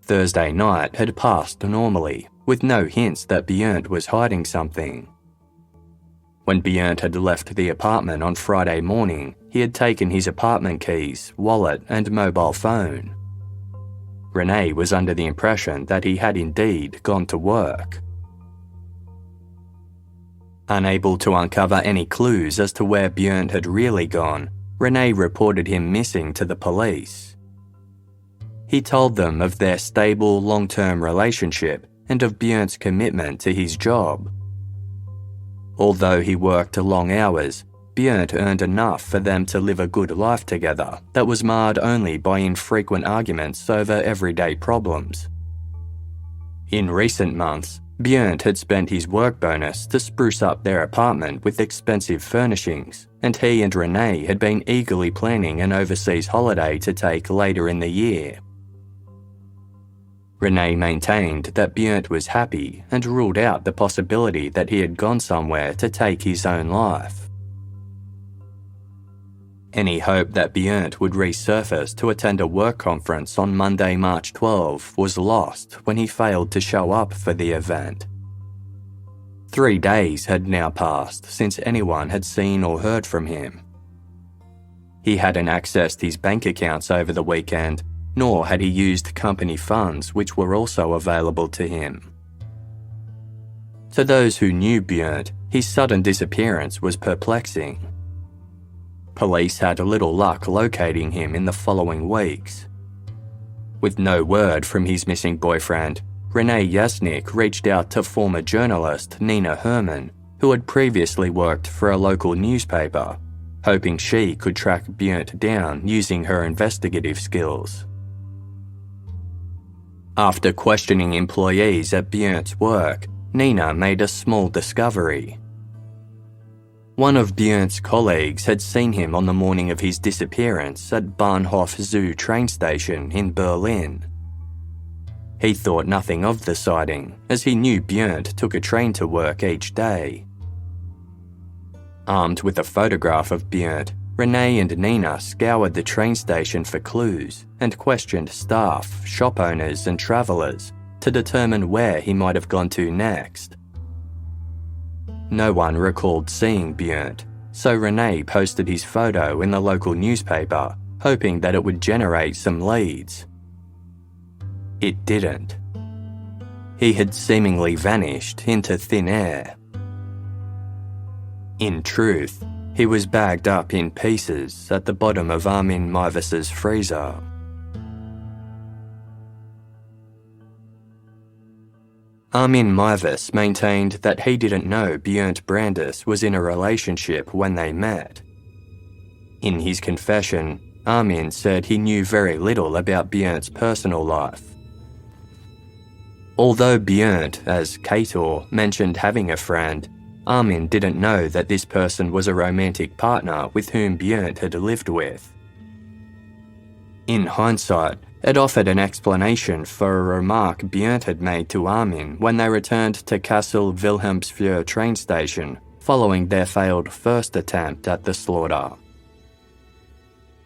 Thursday night had passed normally, with no hints that Bernd was hiding something. When Bernd had left the apartment on Friday morning, he had taken his apartment keys, wallet and mobile phone. Renee was under the impression that he had indeed gone to work. Unable to uncover any clues as to where Bernd had really gone, Renee reported him missing to the police. He told them of their stable, long-term relationship and of Bernd's commitment to his job. Although he worked long hours, Bernd earned enough for them to live a good life together that was marred only by infrequent arguments over everyday problems. In recent months, Bernd had spent his work bonus to spruce up their apartment with expensive furnishings, and he and Renee had been eagerly planning an overseas holiday to take later in the year. Renee maintained that Bernd was happy and ruled out the possibility that he had gone somewhere to take his own life. Any hope that Bernd would resurface to attend a work conference on Monday, March 12 was lost when he failed to show up for the event. 3 days had now passed since anyone had seen or heard from him. He hadn't accessed his bank accounts over the weekend, nor had he used company funds which were also available to him. To those who knew Bernd, his sudden disappearance was perplexing. Police had little luck locating him in the following weeks. With no word from his missing boyfriend, Renee Yasnik reached out to former journalist Nina Herman, who had previously worked for a local newspaper, hoping she could track Bernd down using her investigative skills. After questioning employees at Bernd's work, Nina made a small discovery. One of Bernd's colleagues had seen him on the morning of his disappearance at Bahnhof Zoo train station in Berlin. He thought nothing of the sighting, as he knew Bernd took a train to work each day. Armed with a photograph of Bernd, Renee and Nina scoured the train station for clues and questioned staff, shop owners and travellers to determine where he might have gone to next. No one recalled seeing Bernd, so Renee posted his photo in the local newspaper, hoping that it would generate some leads. It didn't. He had seemingly vanished into thin air. In truth, he was bagged up in pieces at the bottom of Armin Mivas's freezer. Armin Mivas maintained that he didn't know Bernd Brandes was in a relationship when they met. In his confession, Armin said he knew very little about Bernd's personal life. Although Bernd, as Kator, mentioned having a friend, Armin didn't know that this person was a romantic partner with whom Bernd had lived with. In hindsight, it offered an explanation for a remark Bernd had made to Armin when they returned to Kassel Wilhelmsfjord train station following their failed first attempt at the slaughter.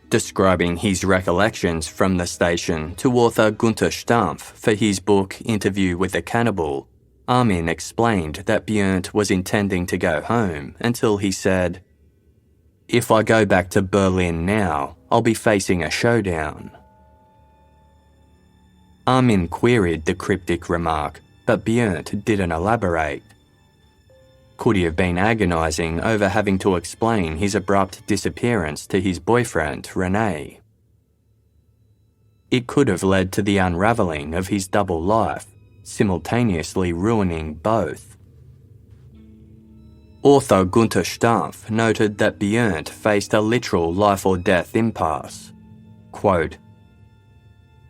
Describing his recollections from the station to author Günther Stampf for his book Interview with a Cannibal, Armin explained that Bernd was intending to go home until he said, "If I go back to Berlin now, I'll be facing a showdown." Armin queried the cryptic remark, but Bernd didn't elaborate. Could he have been agonising over having to explain his abrupt disappearance to his boyfriend, Renee? It could have led to the unravelling of his double life, simultaneously ruining both. Author Günther Stampf noted that Bernd faced a literal life-or-death impasse. Quote,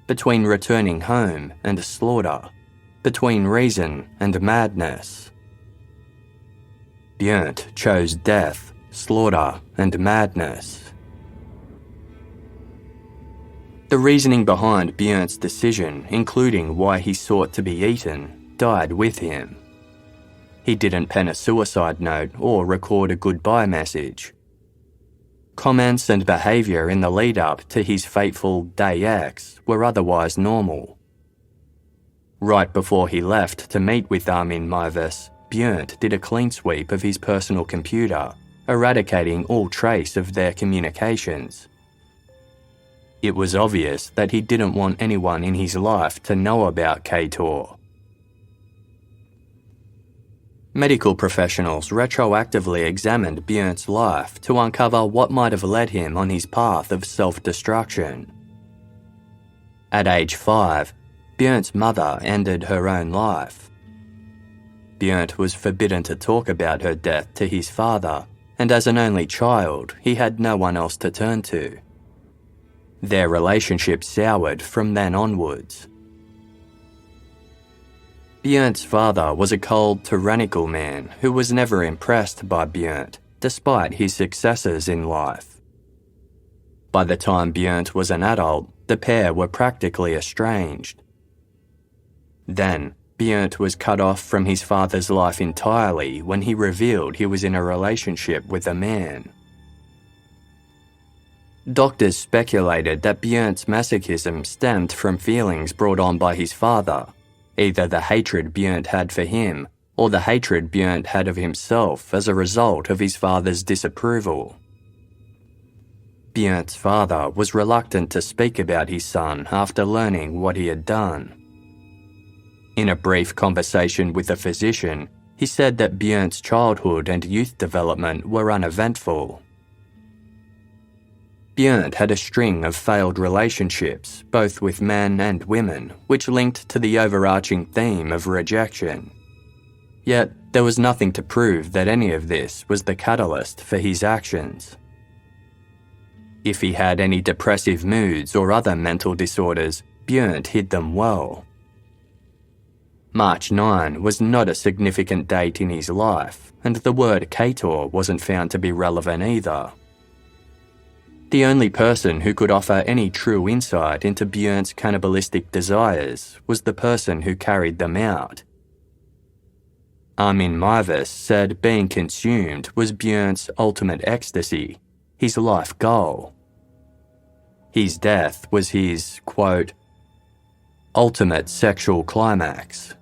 "Between returning home and slaughter, between reason and madness." Bernd chose death, slaughter, and madness. The reasoning behind Bernd's decision, including why he sought to be eaten, died with him. He didn't pen a suicide note or record a goodbye message. Comments and behaviour in the lead-up to his fateful Day X were otherwise normal. Right before he left to meet with Armin Migas, Bernd did a clean sweep of his personal computer, eradicating all trace of their communications. It was obvious that he didn't want anyone in his life to know about K-Tor. Medical professionals retroactively examined Bernd's life to uncover what might have led him on his path of self-destruction. At age 5, Bernd's mother ended her own life. Bernd was forbidden to talk about her death to his father, and as an only child, he had no one else to turn to. Their relationship soured from then onwards. Bernd's father was a cold, tyrannical man who was never impressed by Bernd, despite his successes in life. By the time Bernd was an adult, the pair were practically estranged. Then, Bernd was cut off from his father's life entirely when he revealed he was in a relationship with a man. Doctors speculated that Bernd's masochism stemmed from feelings brought on by his father, either the hatred Bernd had for him or the hatred Bernd had of himself as a result of his father's disapproval. Bernd's father was reluctant to speak about his son after learning what he had done. In a brief conversation with a physician, he said that Bernd's childhood and youth development were uneventful. Bernd had a string of failed relationships, both with men and women, which linked to the overarching theme of rejection. Yet, there was nothing to prove that any of this was the catalyst for his actions. If he had any depressive moods or other mental disorders, Bernd hid them well. March 9 was not a significant date in his life, and the word K-Tor wasn't found to be relevant either. The only person who could offer any true insight into Bernd's cannibalistic desires was the person who carried them out. Armin Migas said being consumed was Bernd's ultimate ecstasy, his life goal. His death was his, quote, ultimate sexual climax.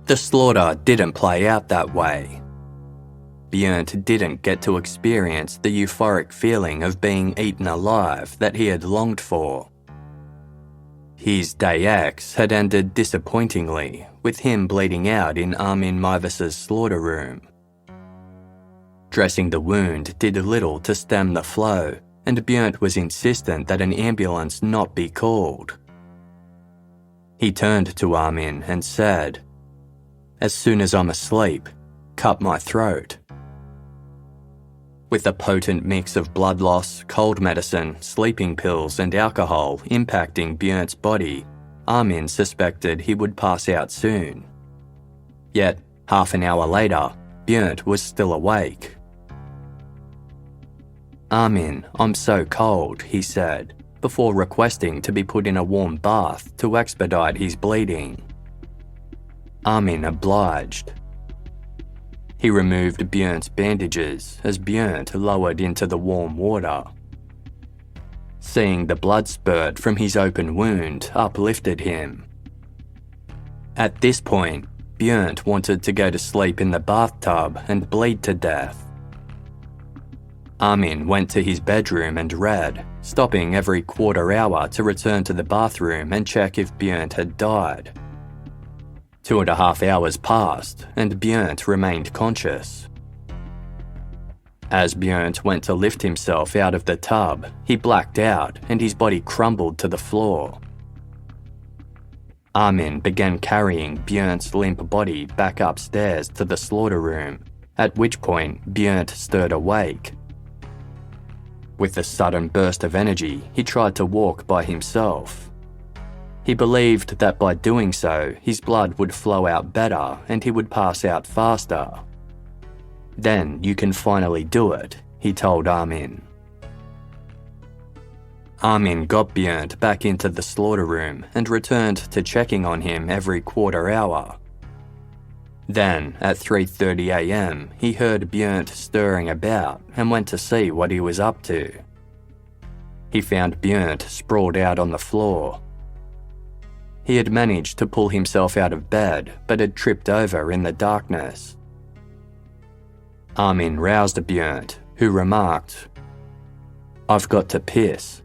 The slaughter didn't play out that way. Bernd didn't get to experience the euphoric feeling of being eaten alive that he had longed for. His day X had ended disappointingly, with him bleeding out in Armin Migas's slaughter room. Dressing the wound did little to stem the flow, and Bernd was insistent that an ambulance not be called. He turned to Armin and said, "As soon as I'm asleep, cut my throat." With a potent mix of blood loss, cold medicine, sleeping pills and alcohol impacting Bernd's body, Armin suspected he would pass out soon. Yet, half an hour later, Bernd was still awake. "Armin, I'm so cold," he said, before requesting to be put in a warm bath to expedite his bleeding. Armin obliged. He removed Bernd's bandages as Bernd lowered into the warm water. Seeing the blood spurt from his open wound uplifted him. At this point, Bernd wanted to go to sleep in the bathtub and bleed to death. Armin went to his bedroom and read, stopping every quarter hour to return to the bathroom and check if Bernd had died. 2.5 hours passed, and Bernd remained conscious. As Bernd went to lift himself out of the tub, he blacked out and his body crumbled to the floor. Armin began carrying Bernd's limp body back upstairs to the slaughter room, at which point Bernd stirred awake. With a sudden burst of energy, he tried to walk by himself. He believed that by doing so, his blood would flow out better and he would pass out faster. "Then you can finally do it," he told Armin. Armin got Bernd back into the slaughter room and returned to checking on him every quarter hour. Then, at 3:30 a.m., he heard Bernd stirring about and went to see what he was up to. He found Bernd sprawled out on the floor. He had managed to pull himself out of bed, but had tripped over in the darkness. Armin roused Bernd, who remarked, "I've got to piss."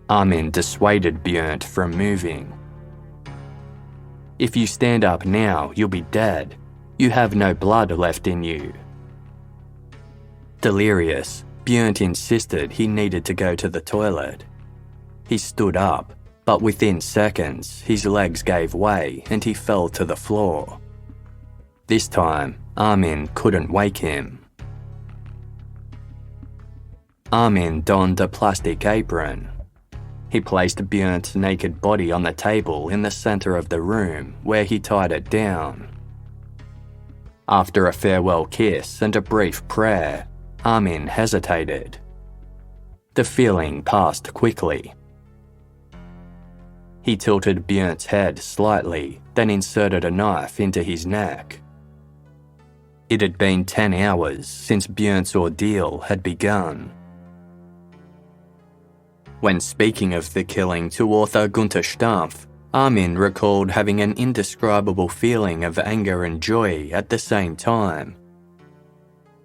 Armin dissuaded Bernd from moving. "If you stand up now, you'll be dead. You have no blood left in you." Delirious, Bernd insisted he needed to go to the toilet. He stood up, but within seconds, his legs gave way and he fell to the floor. This time, Armin couldn't wake him. Armin donned a plastic apron. He placed Bernd's naked body on the table in the center of the room, where he tied it down. After a farewell kiss and a brief prayer, Armin hesitated. The feeling passed quickly. He tilted Bernd's head slightly, then inserted a knife into his neck. It had been 10 hours since Bernd's ordeal had begun. When speaking of the killing to author Gunther Stampf, Armin recalled having an indescribable feeling of anger and joy at the same time.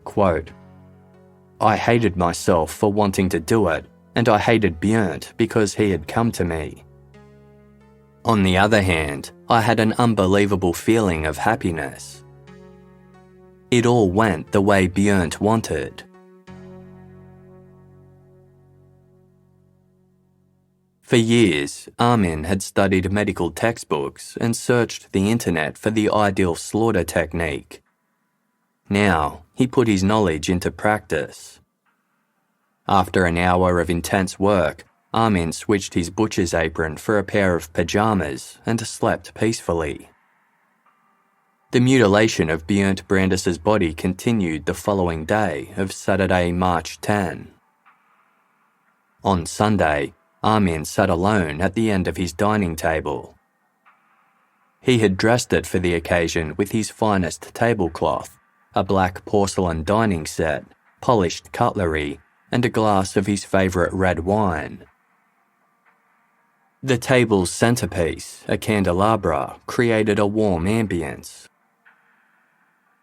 Quote, "I hated myself for wanting to do it, and I hated Bernd because he had come to me. On the other hand, I had an unbelievable feeling of happiness. It all went the way Bernd wanted." For years, Armin had studied medical textbooks and searched the internet for the ideal slaughter technique. Now, he put his knowledge into practice. After an hour of intense work, Armin switched his butcher's apron for a pair of pajamas and slept peacefully. The mutilation of Bernd Brandes' body continued the following day of Saturday, March 10. On Sunday, Armin sat alone at the end of his dining table. He had dressed it for the occasion with his finest tablecloth, a black porcelain dining set, polished cutlery, and a glass of his favourite red wine. The table's centrepiece, a candelabra, created a warm ambience.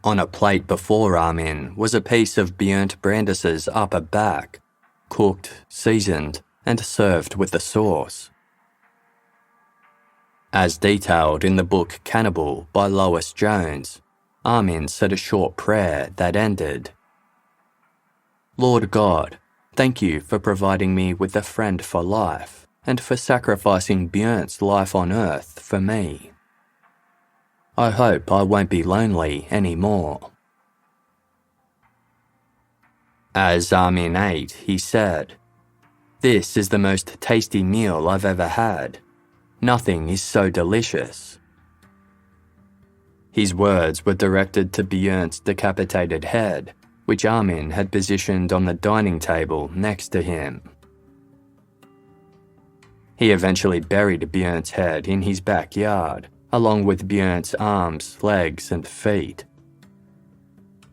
On a plate before Armin was a piece of Bernd Brandes' upper back, cooked, seasoned, and served with the sauce. As detailed in the book Cannibal by Lois Jones, Armin said a short prayer that ended, "Lord God, thank you for providing me with a friend for life and for sacrificing Bernd's life on earth for me. I hope I won't be lonely anymore." As Armin ate, he said, "This is the most tasty meal I've ever had. Nothing is so delicious." His words were directed to Bernd's decapitated head, which Armin had positioned on the dining table next to him. He eventually buried Bernd's head in his backyard, along with Bernd's arms, legs, and feet.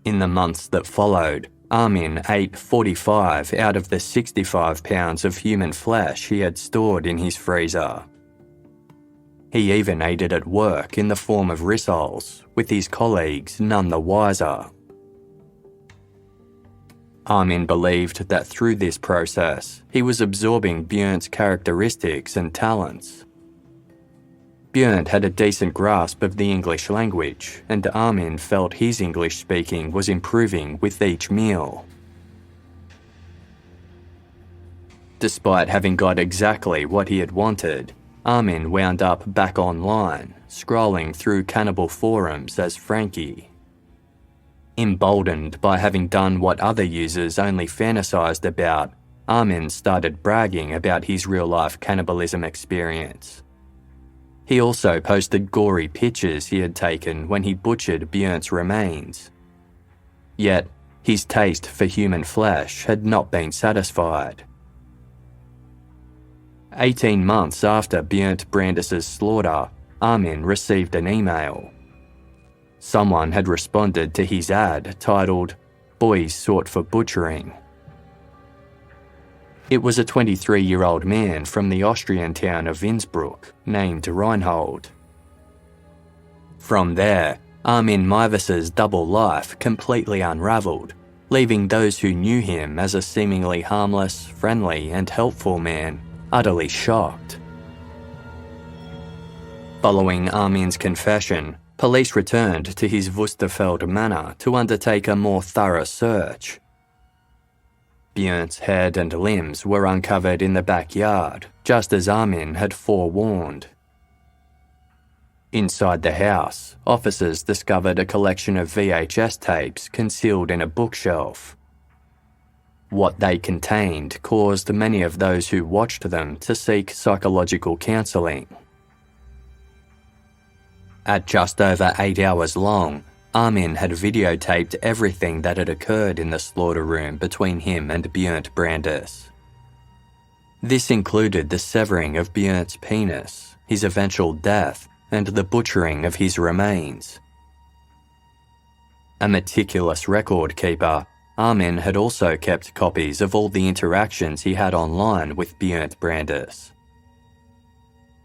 In the months that followed, Armin ate 45 out of the 65 pounds of human flesh he had stored in his freezer. He even ate it at work in the form of rissoles, with his colleagues none the wiser. Armin believed that through this process, he was absorbing Bernd's characteristics and talents. Bernd had a decent grasp of the English language, and Armin felt his English speaking was improving with each meal. Despite having got exactly what he had wanted, Armin wound up back online, scrolling through cannibal forums as Frankie. Emboldened by having done what other users only fantasized about, Armin started bragging about his real-life cannibalism experience. He also posted gory pictures he had taken when he butchered Bernd's remains. Yet, his taste for human flesh had not been satisfied. 18 months after Bernd Brandes' slaughter, Armin received an email. Someone had responded to his ad titled, "Boys Sought for Butchering." It was a 23-year-old man from the Austrian town of Innsbruck named Reinhold. From there, Armin Mivas's double life completely unravelled, leaving those who knew him as a seemingly harmless, friendly and helpful man utterly shocked. Following Armin's confession, police returned to his Wusterfeld manor to undertake a more thorough search. Björn's head and limbs were uncovered in the backyard, just as Armin had forewarned. Inside the house, officers discovered a collection of VHS tapes concealed in a bookshelf. What they contained caused many of those who watched them to seek psychological counselling. At just over 8 hours long, Armin had videotaped everything that had occurred in the slaughter room between him and Bernd Brandes. This included the severing of Björn's penis, his eventual death, and the butchering of his remains. A meticulous record keeper, Armin had also kept copies of all the interactions he had online with Bernd Brandes.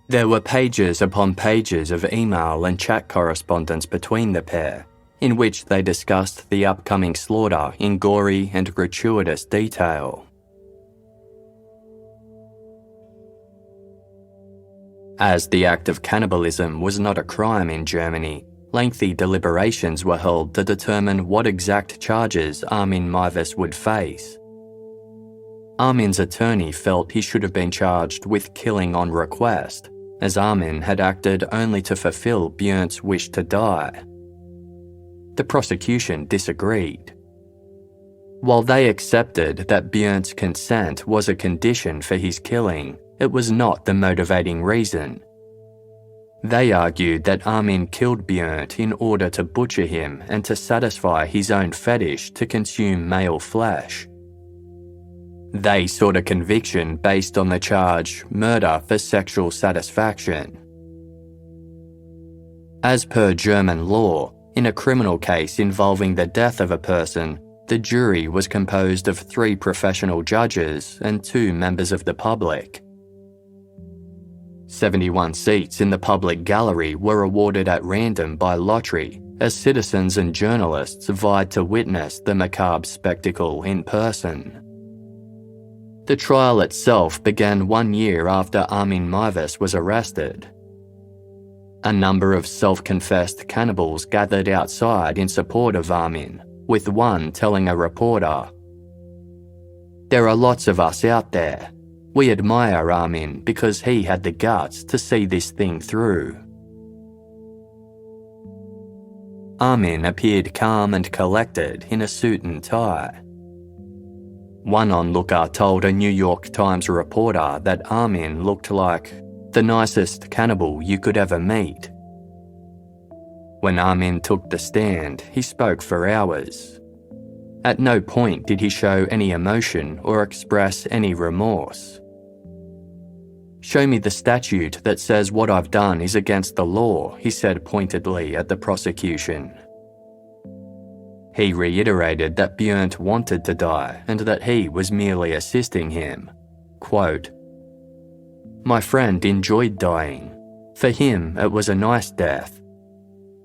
There were pages upon pages of email and chat correspondence between the pair, in which they discussed the upcoming slaughter in gory and gratuitous detail. As the act of cannibalism was not a crime in Germany, lengthy deliberations were held to determine what exact charges Armin Mivas would face. Armin's attorney felt he should have been charged with killing on request, as Armin had acted only to fulfill Björn's wish to die. The prosecution disagreed. While they accepted that Björn's consent was a condition for his killing, it was not the motivating reason. They argued that Armin killed Björn in order to butcher him and to satisfy his own fetish to consume male flesh. They sought a conviction based on the charge murder for sexual satisfaction. As per German law, in a criminal case involving the death of a person, the jury was composed of 3 professional judges and 2 members of the public. 71 seats in the public gallery were awarded at random by lottery as citizens and journalists vied to witness the macabre spectacle in person. The trial itself began 1 year after Armin Mivas was arrested. A number of self-confessed cannibals gathered outside in support of Armin, with one telling a reporter, "There are lots of us out there. We admire Armin because he had the guts to see this thing through." Armin appeared calm and collected in a suit and tie. One onlooker told a New York Times reporter that Armin looked like the nicest cannibal you could ever meet. When Armin took the stand, he spoke for hours. At no point did he show any emotion or express any remorse. "Show me the statute that says what I've done is against the law," he said pointedly at the prosecution. He reiterated that Bernd wanted to die and that he was merely assisting him. Quote, "My friend enjoyed dying. For him, it was a nice death.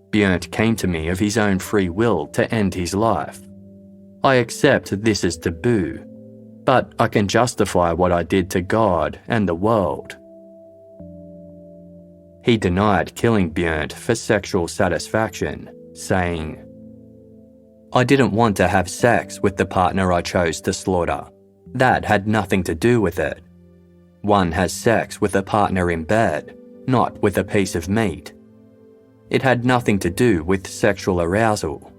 Bernd came to me of his own free will to end his life. I accept this is taboo, but I can justify what I did to God and the world." He denied killing Bernd for sexual satisfaction, saying, "I didn't want to have sex with the partner I chose to slaughter. That had nothing to do with it. One has sex with a partner in bed, not with a piece of meat. It had nothing to do with sexual arousal.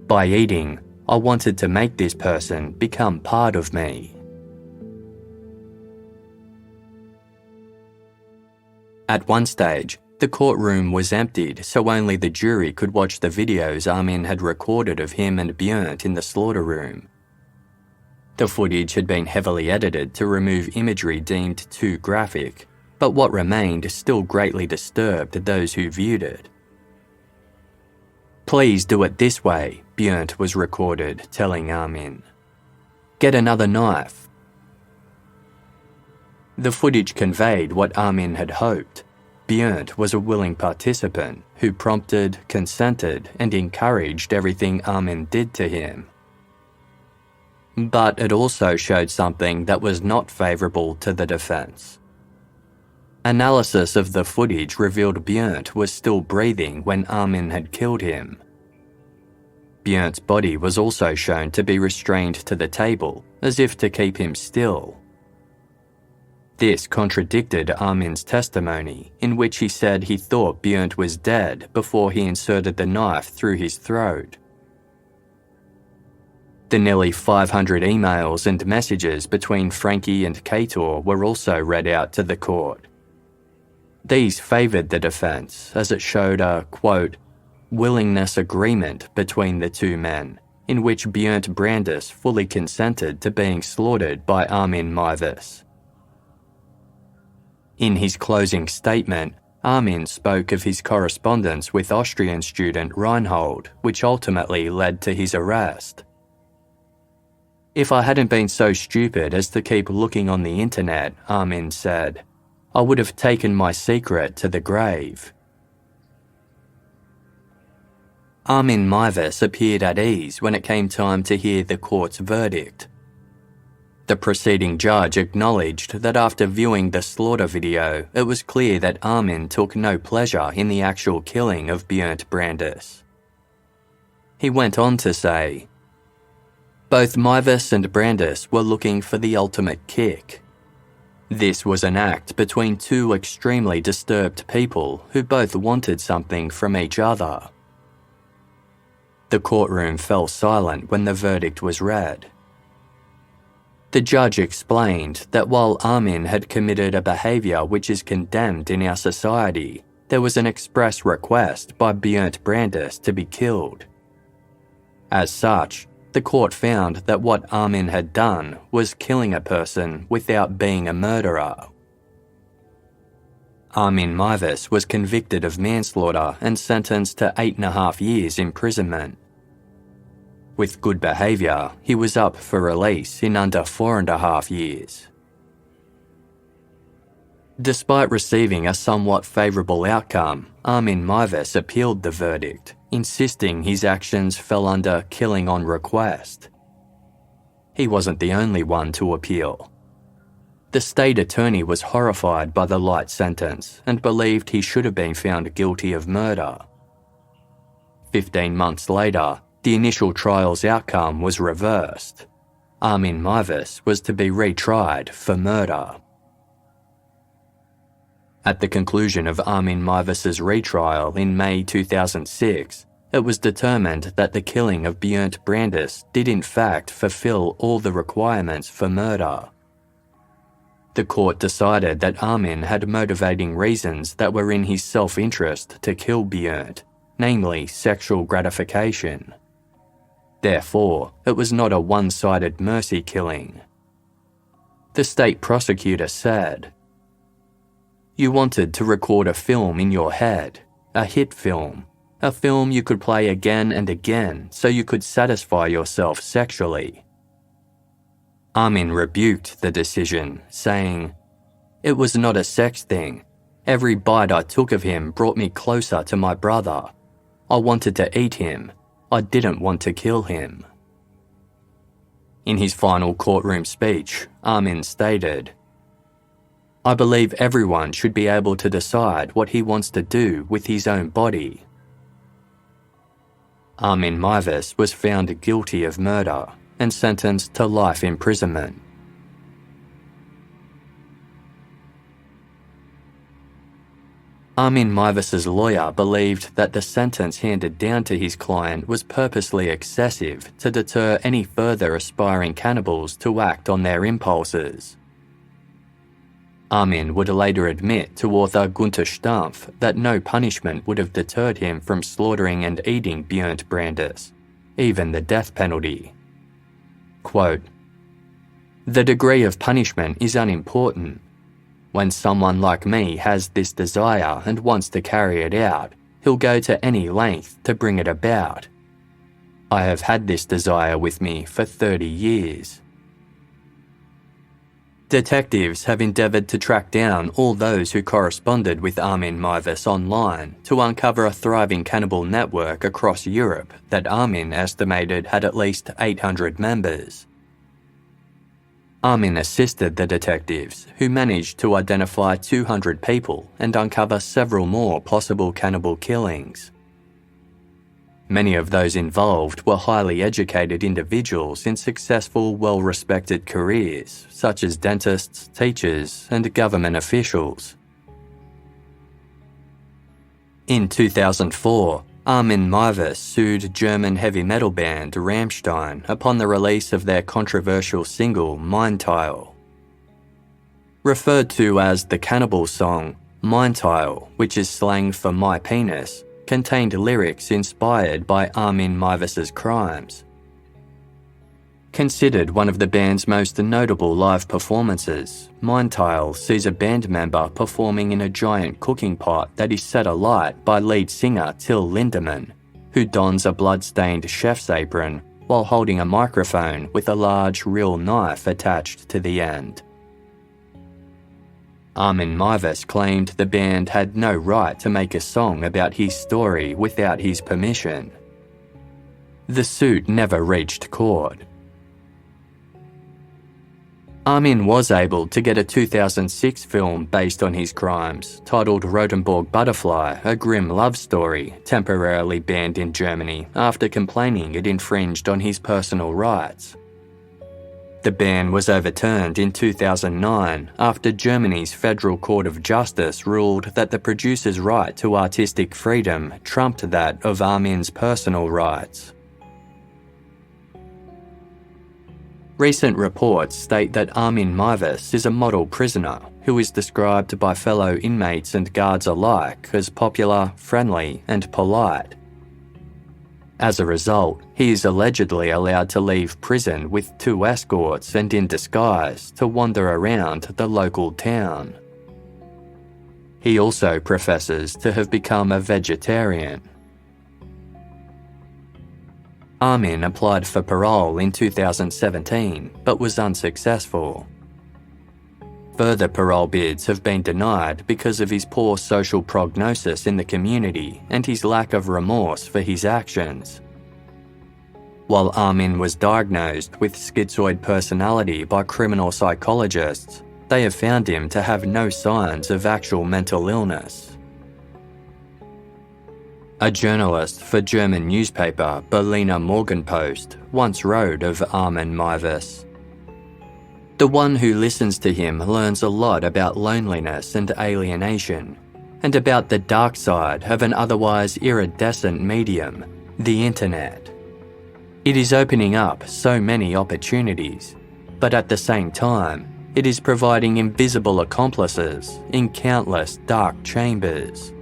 By eating, I wanted to make this person become part of me." At one stage, the courtroom was emptied so only the jury could watch the videos Armin had recorded of him and Bernd in the slaughter room. The footage had been heavily edited to remove imagery deemed too graphic, but what remained still greatly disturbed those who viewed it. "Please do it this way," Bernd was recorded telling Armin. "Get another knife." The footage conveyed what Armin had hoped. Bernd was a willing participant who prompted, consented, and encouraged everything Armin did to him. But it also showed something that was not favourable to the defence. Analysis of the footage revealed Bernd was still breathing when Armin had killed him. Bernd's body was also shown to be restrained to the table, as if to keep him still. This contradicted Armin's testimony, in which he said he thought Bernd was dead before he inserted the knife through his throat. The nearly 500 emails and messages between Frankie and Kator were also read out to the court. These favoured the defence, as it showed a, quote, willingness agreement between the two men, in which Bernd Brandes fully consented to being slaughtered by Armin Migas. In his closing statement, Armin spoke of his correspondence with Austrian student Reinhold, which ultimately led to his arrest. "If I hadn't been so stupid as to keep looking on the internet," Armin said, "I would have taken my secret to the grave." Armin Migas appeared at ease when it came time to hear the court's verdict. The preceding judge acknowledged that after viewing the slaughter video, it was clear that Armin took no pleasure in the actual killing of Bernd Brandes. He went on to say, "Both Migas and Brandes were looking for the ultimate kick. This was an act between two extremely disturbed people who both wanted something from each other." The courtroom fell silent when the verdict was read. The judge explained that while Armin had committed a behaviour which is condemned in our society, there was an express request by Bernd Brandes to be killed. As such, the court found that what Armin had done was killing a person without being a murderer. Armin Migas was convicted of manslaughter and sentenced to 8.5 years imprisonment. With good behaviour, he was up for release in under 4.5 years. Despite receiving a somewhat favourable outcome, Armin Migas appealed the verdict, insisting his actions fell under killing on request. He wasn't the only one to appeal. The state attorney was horrified by the light sentence and believed he should have been found guilty of murder. 15 months later, the initial trial's outcome was reversed. Armin Migas was to be retried for murder. At the conclusion of Armin Migas's retrial in May 2006, it was determined that the killing of Bernd Brandes did in fact fulfill all the requirements for murder. The court decided that Armin had motivating reasons that were in his self-interest to kill Bernd, namely sexual gratification. Therefore, it was not a one-sided mercy killing. The state prosecutor said, "You wanted to record a film in your head, a hit film, a film you could play again and again so you could satisfy yourself sexually." Armin rebuked the decision, saying, "It was not a sex thing. Every bite I took of him brought me closer to my brother. I wanted to eat him. I didn't want to kill him." In his final courtroom speech, Armin stated, "I believe everyone should be able to decide what he wants to do with his own body." Armin Migas was found guilty of murder and sentenced to life imprisonment. Armin Migas's lawyer believed that the sentence handed down to his client was purposely excessive to deter any further aspiring cannibals to act on their impulses. Armin would later admit to author Gunther Stampf that no punishment would have deterred him from slaughtering and eating Bernd Brandes, even the death penalty. Quote, "The degree of punishment is unimportant. When someone like me has this desire and wants to carry it out, he'll go to any length to bring it about. I have had this desire with me for 30 years. Detectives have endeavoured to track down all those who corresponded with Armin Migas online to uncover a thriving cannibal network across Europe that Armin estimated had at least 800 members. Armin assisted the detectives, who managed to identify 200 people and uncover several more possible cannibal killings. Many of those involved were highly educated individuals in successful, well-respected careers, such as dentists, teachers, and government officials. In 2004, Armin Migas sued German heavy metal band Rammstein upon the release of their controversial single Mein Teil. Referred to as the cannibal song, Mein Teil, which is slang for my penis, contained lyrics inspired by Armin Migas's crimes. Considered one of the band's most notable live performances, Mein Teil sees a band member performing in a giant cooking pot that is set alight by lead singer Till Lindemann, who dons a blood-stained chef's apron while holding a microphone with a large real knife attached to the end. Armin Migas claimed the band had no right to make a song about his story without his permission. The suit never reached court. Armin was able to get a 2006 film based on his crimes, titled Rotenburg Butterfly, a grim love story, temporarily banned in Germany after complaining it infringed on his personal rights. The ban was overturned in 2009 after Germany's Federal Court of Justice ruled that the producer's right to artistic freedom trumped that of Armin's personal rights. Recent reports state that Armin Migas is a model prisoner who is described by fellow inmates and guards alike as popular, friendly, and polite. As a result, he is allegedly allowed to leave prison with 2 escorts and in disguise to wander around the local town. He also professes to have become a vegetarian. Armin applied for parole in 2017, but was unsuccessful. Further parole bids have been denied because of his poor social prognosis in the community and his lack of remorse for his actions. While Armin was diagnosed with schizoid personality by criminal psychologists, they have found him to have no signs of actual mental illness. A journalist for German newspaper Berliner Morgenpost once wrote of Armin Migas, "The one who listens to him learns a lot about loneliness and alienation, and about the dark side of an otherwise iridescent medium, the internet. It is opening up so many opportunities, but at the same time, it is providing invisible accomplices in countless dark chambers."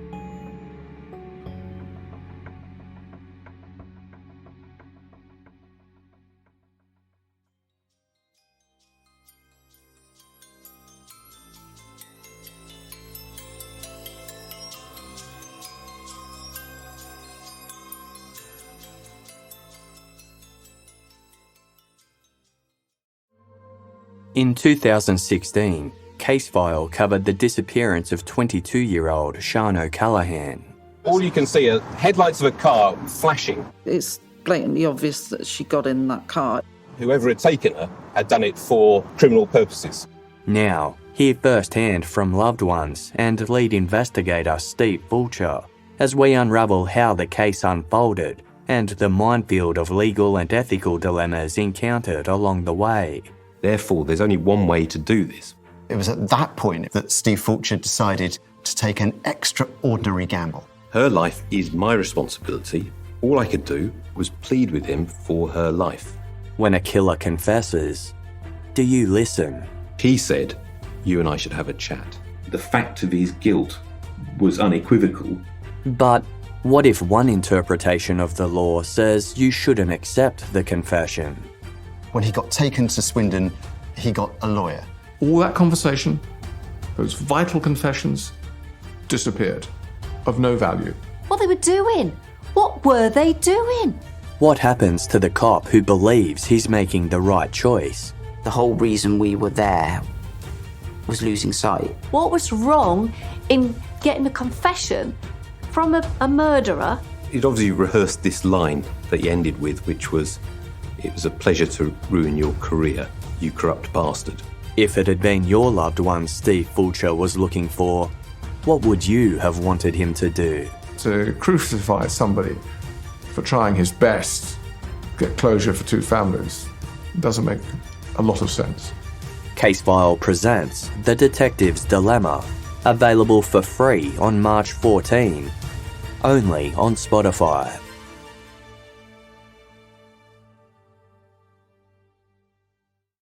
In 2016, Casefile covered the disappearance of 22-year-old Sian O'Callaghan. All you can see are headlights of a car flashing. It's blatantly obvious that she got in that car. Whoever had taken her had done it for criminal purposes. Now, hear firsthand from loved ones and lead investigator Steve Fulcher as we unravel how the case unfolded and the minefield of legal and ethical dilemmas encountered along the way. Therefore, there's only one way to do this. It was at that point that Steve Fulcher decided to take an extraordinary gamble. Her life is my responsibility. All I could do was plead with him for her life. When a killer confesses, do you listen? He said, you and I should have a chat. The fact of his guilt was unequivocal. But what if one interpretation of the law says you shouldn't accept the confession? When he got taken to Swindon, he got a lawyer. All that conversation, those vital confessions, disappeared. Of no value. What they were doing? What were they doing? What happens to the cop who believes he's making the right choice? The whole reason we were there was losing sight. What was wrong in getting a confession from a murderer? He'd obviously rehearsed this line that he ended with, which was, "It was a pleasure to ruin your career, you corrupt bastard." If it had been your loved one Steve Fulcher was looking for, what would you have wanted him to do? To crucify somebody for trying his best to get closure for two families doesn't make a lot of sense. Casefile presents The Detective's Dilemma, available for free on March 14, only on Spotify.